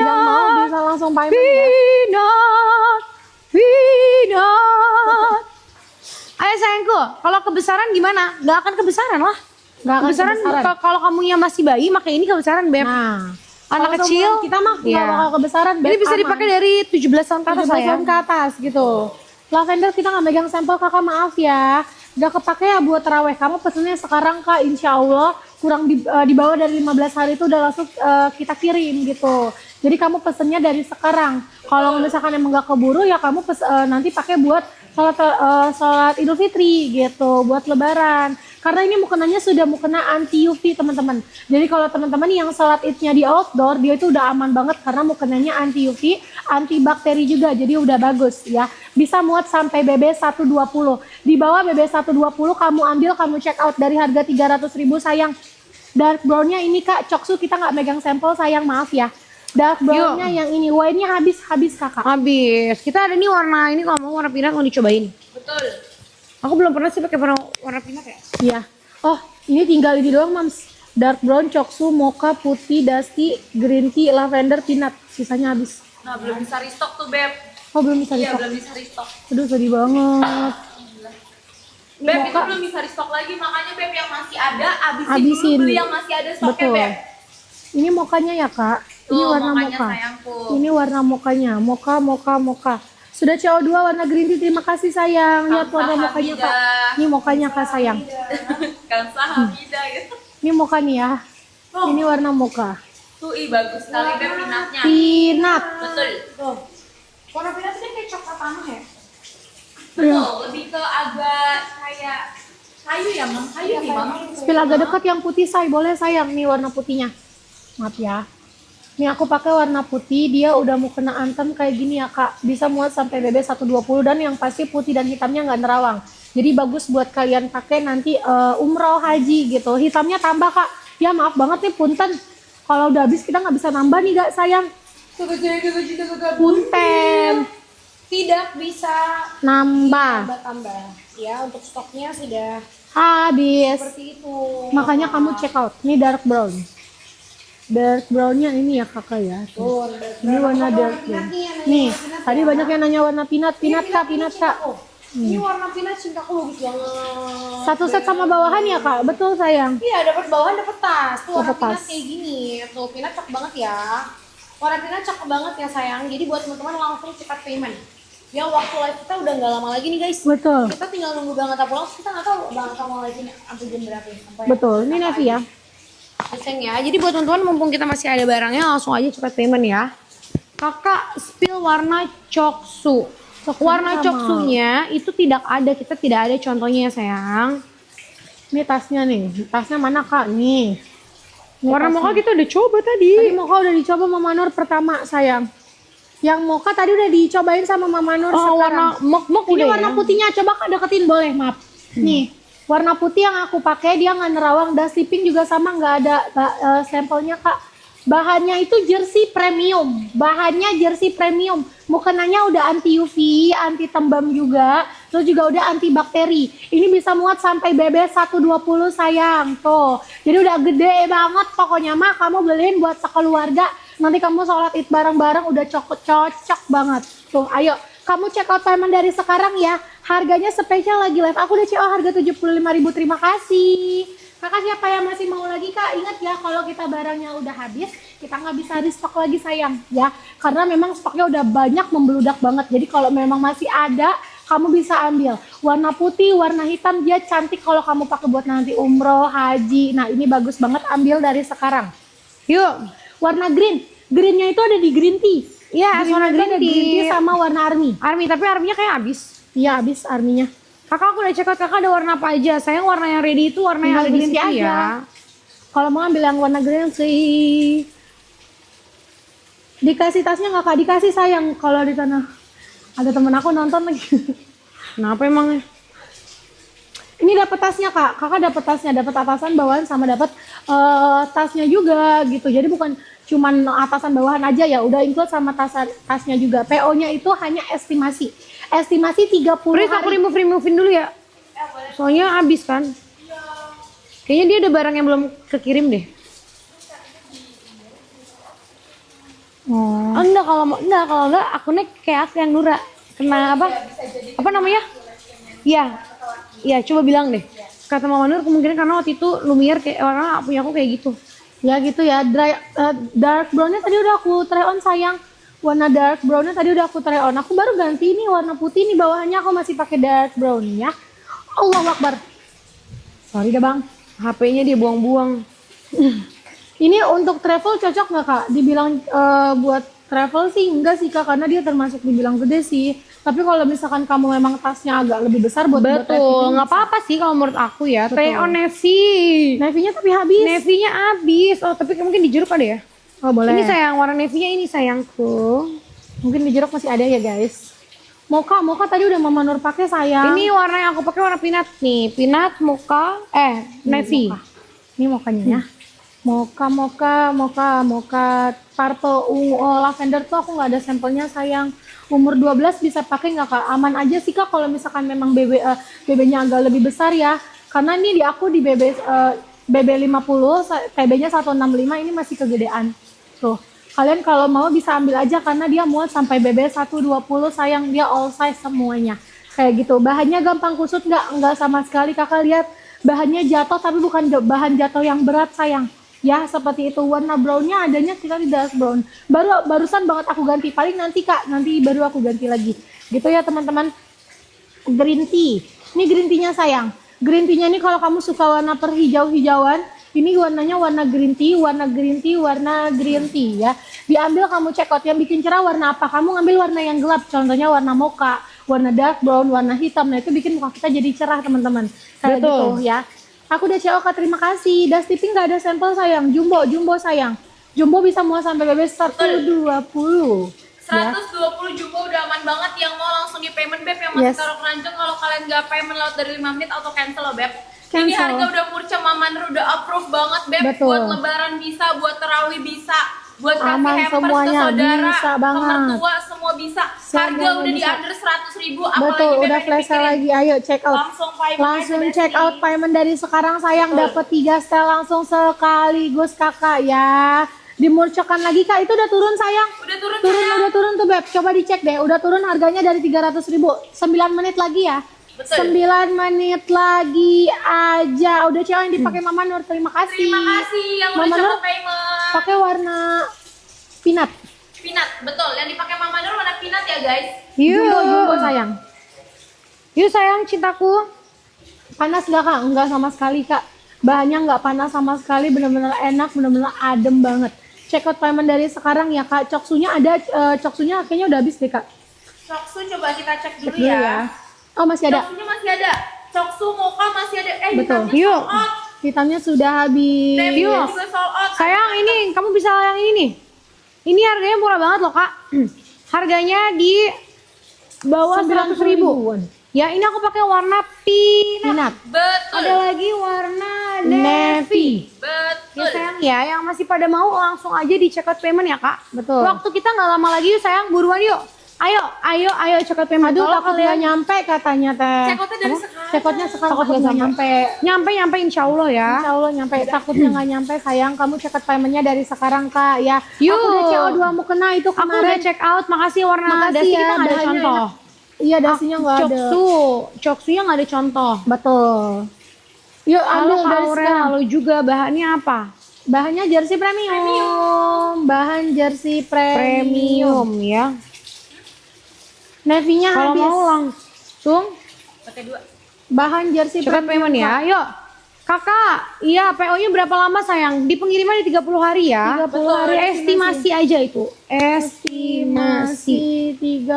Yang mau bisa langsung payment ya. Peanut. Ayo sayangku, kalau kebesaran gimana? Gak akan kebesaran lah. Nggak akan Kebesaran, kebesaran. kalau kamunya masih bayi, maka ini kebesaran beb. Nah, Anak kalau kecil, seumuran kita mah nggak iya. bakal kebesaran. Ini bisa dipakai dari 17 tahun ke atas 17 ya. tahun ke atas gitu. Lavender kita nggak megang sampel kakak, maaf ya. Udah kepake ya buat terawih. Kamu pesennya sekarang Kak, insya Allah kurang di bawah dari 15 hari itu udah langsung kita kirim gitu. Jadi kamu pesennya dari sekarang. Kalau misalkan emang nggak keburu ya kamu nanti pakai buat sholat Idul Fitri gitu, buat Lebaran. Karena ini mukenanya sudah mukena anti UV teman-teman. Jadi kalau teman-teman yang sholat idnya di outdoor, dia itu udah aman banget karena mukenanya anti UV, anti bakteri juga. Jadi udah bagus ya. Bisa muat sampai BB 120. Di bawah BB 120 kamu ambil, kamu check out dari harga 300.000 sayang. Dark brownnya ini Kak, Coksu kita nggak megang sampel sayang, maaf ya. Dark brownnya yang ini, wine-nya habis Kakak. Habis. Kita ada nih warna ini, kalau mau warna peanut mau dicobain. Betul. Aku belum pernah sih pakai warna peanut ya. Iya. Oh, ini tinggal ini doang, Mams. Dark brown, Coksu, mocha, putih, dusty, green tea, lavender, peanut. Sisanya habis. Nah, belum bisa restock tuh, Beb. Oh, belum bisa Iya, restock. belum bisa restock. Aduh, sedih banget. Beb, itu Mocha. belum bisa restock lagi, makanya Beb yang masih ada, habisin Habisin. dulu beli yang masih ada stoknya, Betul. Beb. Ini mokanya ya, Kak. Ini Tuh, warna mokanya mocha. sayangku. Ini warna mokanya. Mocha. Sudah CO2 warna green tea. Terima kasih sayang. Lihat warna mokanya, Kak. Ini mokanya Kak sayang. Kan sahamida gitu. Ini mocha nih ya. Oh. Ini warna mocha. Tuh, bagus sekali Beb peanutnya. Peanut. Betul. Tuh. Warna peanut ini kayak coklat tanah ya? Betul, lebih ke agak kayak kayu ya, Mam. Kayu nih, Mam. Spill agak dekat yang putih say, boleh sayang. Nih warna putihnya. Maaf ya. Nih aku pakai warna putih, dia udah mau kena antem kayak gini ya Kak. Bisa muat sampai BB 120 dan yang pasti putih dan hitamnya nggak nerawang. Jadi bagus buat kalian pakai nanti umroh haji gitu. Hitamnya tambah Kak. Ya maaf banget nih punten. Kalau udah habis kita nggak bisa nambah nih gak sayang. Punten. Tidak bisa Nambah. tambah. Ya, untuk stoknya sudah Habis. seperti itu. Makanya kamu check out. Ini dark brown. Dark brownnya ini ya kakak ya. Tuh, Ini warna dark brown. Nih, tadi banyak yang nanya warna peanut kak. Ini warna peanut cintaku bagus banget. Satu set sama bawahan ya kak, betul sayang. Iya, dapat bawahan, dapat tas. Tuh warna Dapat tas. peanut kayak gini. Tuh, peanut cakep banget ya. Warna peanut cakep banget ya sayang. Jadi buat teman-teman langsung cepat payment. Ya waktu live kita udah nggak lama lagi nih guys. Betul, Kita tinggal nunggu Bang Atta pulang. Kita nggak tahu Bang Atta mau live ini sampai jam berapa ya. Sampai betul. Ini Nevi ya. Sayang ya. Jadi buat teman-teman mumpung kita masih ada barangnya langsung aja cepat payment ya. Kakak spill warna Coksu. Warna sama. Coksunya itu tidak ada, kita tidak ada contohnya ya sayang. Ini tasnya nih. Tasnya mana kak? Nih. Warna mocha kita udah coba Tadi tadi. mocha udah dicoba Mama Nur pertama sayang. Yang mocha tadi udah dicobain sama Mama Nur Oh, warna sekarang. mok Ini udah warna ya? putihnya, coba kak deketin boleh, maaf. Nih, warna putih yang aku pakai dia nggak nerawang, dusty pink juga sama, nggak ada sampelnya kak. Bahannya itu jersey premium, mukenanya udah anti UV, anti tembam juga, terus juga udah anti bakteri. Ini bisa muat sampai BB 120 sayang, tuh. Jadi udah gede banget pokoknya mah, kamu beliin buat sekeluarga. Nanti kamu sholat id bareng-bareng udah cocok banget. Tuh, ayo. Kamu check out payment dari sekarang ya. Harganya spesial lagi live. Aku udah CO harga 75.000. Terima kasih. Kakak siapa yang masih mau lagi kak? Ingat ya kalau kita barangnya udah habis, kita nggak bisa restock lagi sayang ya. Karena memang stoknya udah banyak membludak banget. Jadi kalau memang masih ada, kamu bisa ambil. Warna putih, warna hitam dia cantik kalau kamu pakai buat nanti umroh, haji. Nah ini bagus banget, ambil dari sekarang. Yuk. Warna green. Greennya itu ada di green tea. Iya, Greennya warna itu green ada green tea tea. sama warna army. Army, tapi arminya kayak habis. Iya, habis arminya. Kakak aku udah check out, kakak ada warna apa aja. Sayang warna yang ready itu warna yang Tinggal ada di green situ tea aja. ya. Kalau mau ambil yang warna green sih. Dikasih tasnya nggak Kak? Dikasih sayang kalau di sana. Ada temen aku nonton lagi. Kenapa emangnya? Ini dapat tasnya Kak. Kakak dapat tasnya, dapat atasan, bawahan sama dapat tasnya juga gitu. Jadi bukan cuman atasan bawahan aja ya, udah include sama tasnya juga. PO-nya itu hanya estimasi. Estimasi 30 Pris, aku hari. remove-in dulu ya. Soalnya habis kan. Kayaknya dia ada barang yang belum kekirim deh. Oh. Oh, enggak kalau enggak aku naik kayak aku yang Nura. Kena apa? Apa namanya? Iya. Iya, coba bilang deh. Kata Mama Nur kemungkinan karena waktu itu Lumiere kayak warna punya aku kayak gitu. Ya gitu ya. Dark brownnya tadi udah aku try on sayang. Warna dark brownnya tadi udah aku try on. Aku baru ganti ini warna putih nih, bawahannya aku masih pakai dark brown ya. Allahu Akbar. Sorry dah bang. HP-nya dia buang-buang. Ini untuk travel cocok nggak Kak? Dibilang buat travel sih enggak sih Kak, karena dia termasuk dibilang gede sih. Tapi kalau misalkan kamu memang tasnya agak lebih besar buat Betul, nggak apa-apa sih kalau menurut aku ya. Betul. Try on Navy. Navy-nya tapi habis. Navy-nya habis. Oh, tapi mungkin di jeruk ada ya? Oh boleh. Ini sayang, warna Navy-nya ini sayangku. Mungkin di jeruk masih ada ya guys. Mocha tadi udah Mama Nur pakai sayang. Ini warna yang aku pakai warna peanut nih. Peanut, mocha, navy. mocha. Ini mokanya ya. Mocha, purple, ungu, lavender tuh aku nggak ada sampelnya sayang. Umur 12 bisa pakai nggak Kak? Aman aja sih Kak kalau misalkan memang BB-nya agak lebih besar ya. Karena ini di aku di BB 50, TB-nya 165 ini masih kegedean. Tuh, kalian kalau mau bisa ambil aja karena dia muat sampai BB 120 sayang, dia all size semuanya. Kayak gitu. Bahannya gampang kusut nggak sama sekali Kakak lihat. Bahannya jatuh tapi bukan bahan jatuh yang berat sayang. Ya seperti itu, warna brownnya adanya kita di dark brown. Barusan banget aku ganti, paling nanti Kak, nanti baru aku ganti lagi. Gitu ya teman-teman. Green tea. Ini green tea-nya sayang. Green tea-nya ini kalau kamu suka warna perhijau-hijauan, ini warnanya warna green tea ya. Diambil kamu check out yang bikin cerah warna apa? Kamu ngambil warna yang gelap, contohnya warna mocha, warna dark brown, warna hitam. Nah itu bikin muka kita jadi cerah teman-teman. Kayak Betul. gitu ya. Aku udah CO Kak, terima kasih. Das tipping nggak ada sampel sayang. Jumbo sayang. Jumbo bisa muat sampai BB 120. 120 jumbo udah aman banget. Yang mau langsung di payment Beb, yang masih Yes. taruh keranjang, kalau kalian nggak payment lewat dari 5 menit auto cancel loh Beb. Ini Cancel. harga udah murca, Mama Nur udah approve banget Beb. Betul. Buat lebaran bisa, buat terawih bisa, buat Aman kasih hampers ke semuanya, saudara, bisa ke banget. mertua, semua bisa. Harga Semuanya udah di bisa. under 100.000, Betul, apalagi Beb udah yang flash sale dipikirin. lagi. Ayo check out. Langsung payment Langsung aja, check Besti. out payment dari sekarang sayang, dapat 3 setel langsung sekaligus Kakak ya. Dimurcokan lagi Kak, itu udah turun sayang. Udah turun sayang. Udah turun tuh Beb. Coba dicek deh, udah turun harganya dari 300.000. 9 menit lagi ya. Betul. 9 menit lagi aja. Udah cewek yang dipakai Mama Nur. Terima kasih. Terima kasih yang udah Mama coba Nur payment. pakai warna peanut. Peanut, betul. Yang dipakai Mama Nur warna peanut ya guys. Jumbo sayang. Yuk sayang cintaku. Panas gak Kak? Enggak sama sekali Kak. Bahannya nggak panas sama sekali, bener-bener enak, bener-bener adem banget. Check out payment dari sekarang ya Kak. Coksunya ada, coksunya kayaknya udah habis deh Kak. Coksu coba kita cek dulu, Cek dulu ya. Oh masih ada. Coksunya masih ada. Coksu mocha masih ada. Betul. Hitamnya Yuk. sold out. Hitamnya sudah habis. Navy Yuk. juga sold out. Sayang ini, kamu bisa yang ini nih. Ini harganya murah banget loh Kak. Harganya di bawah 100.000. Ya ini aku pakai warna peanut. Peanut. Betul. Ada lagi warna Navy. navy. Betul. Ya sayang ya, yang masih pada mau langsung aja di check out payment ya Kak. Betul. Waktu kita nggak lama lagi yuk sayang, buruan yuk. Ayo check out payment. Aduh Kalau takut nggak nyampe katanya teh. Check out-nya dari sekarang. Check out-nya sekarang takut nggak nyampe. nyampe insya Allah ya. Insya Allah nyampe. Takutnya nggak nyampe sayang. Kamu check out paymentnya dari sekarang Kak ya. Yuk. Aku udah CO2 mau kena itu Aku udah kemarin. check out, makasih warna Makasih dasi ya, kita nggak ada bahannya contoh. enak. Iya dasinya nggak ada. Coksunya nggak ada contoh. Betul. Yuk Halo ambil Kak dari Aurel, sekarang. halo juga bahannya apa? Bahannya jersey premium. Bahan jersey Premium ya. Navy-nya Kalau habis. mau langsung Pakai dua. Bahan jersey cepat payment ya. Yuk. Kakak, iya PO-nya berapa lama sayang? Di pengiriman di 30 hari ya. 30 hari Estimasi aja itu. Estimasi. 30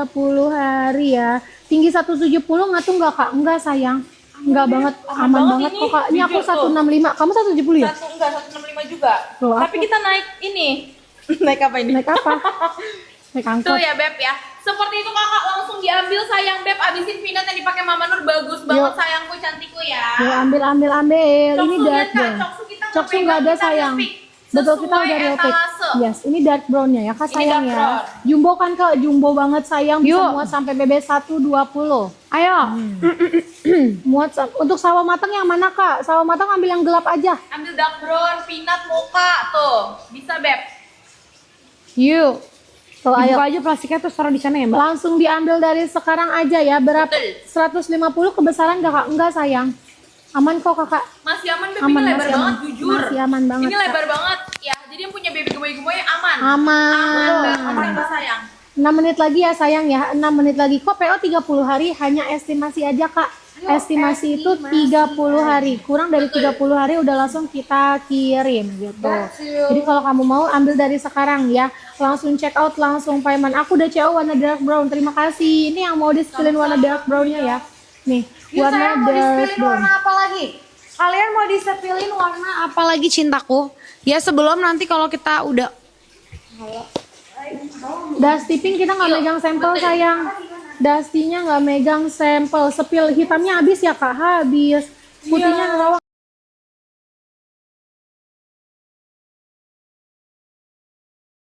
hari ya. Tinggi 170 ngatung nggak kak? Enggak sayang. Enggak banget, aman banget kok kak. Ini aku 165, kamu 170 ya? Enggak, 165 juga. Loh, Tapi kita naik ini. Naik apa ini? Naik apa? Naik angkot. Tuh ya Beb ya. Seperti itu kakak langsung diambil sayang Beb. Abisin peanut yang dipakai Mama Nur bagus banget Yuk. sayangku cantikku ya. Yuk, ambil. Ini Coksu lihat, dark Kak. brown. Coksu kita Coksu nggak ada kita sayang. nge-pick Betul, kita sesuai udah real pick. etalase. Yes, ini dark brownnya ya kak Ini sayang dark ya. brown. Jumbo kan kak, jumbo banget sayang. Bisa Yuk. muat sampai BB 120. Ayo. Muat untuk sawo matang yang mana kak? Sawo matang ambil yang gelap aja. Ambil dark brown, peanut, mocha tuh. Bisa Beb. Yuk. Tuh ayo. Dibuka aja plastiknya terus taruh di sana ya mbak. Langsung diambil dari sekarang aja ya. Berapa? Betul. 150 kebesaran gak kak? Enggak sayang. Aman kok kakak. Masih aman Beb, Aman, ini lebar masih banget aman. jujur. Masih aman banget, Ini Kak. lebar banget ya. Jadi yang punya baby gemoy-gemoy aman. Aman. Beb. Aman Mbak sayang. 6 menit lagi ya sayang ya. 6 menit lagi. Kok PO 30 hari hanya estimasi aja kak. Estimasi itu 30 hari. Kurang dari 30 hari udah langsung kita kirim gitu. Jadi kalau kamu mau ambil dari sekarang ya. Langsung check out, langsung payment. Aku udah CO warna dark brown. Terima kasih. Ini yang mau di-spillin warna dark brownnya ya. Nih, warna dark brown. Apa lagi? Kalian mau disepilin warna apa lagi cintaku? Ya sebelum nanti kalau kita udah Dusty pink kita nggak megang sampel sayang. Dustynya nggak megang sampel. Sepil hitamnya habis ya kak, habis. Putihnya ngerawang.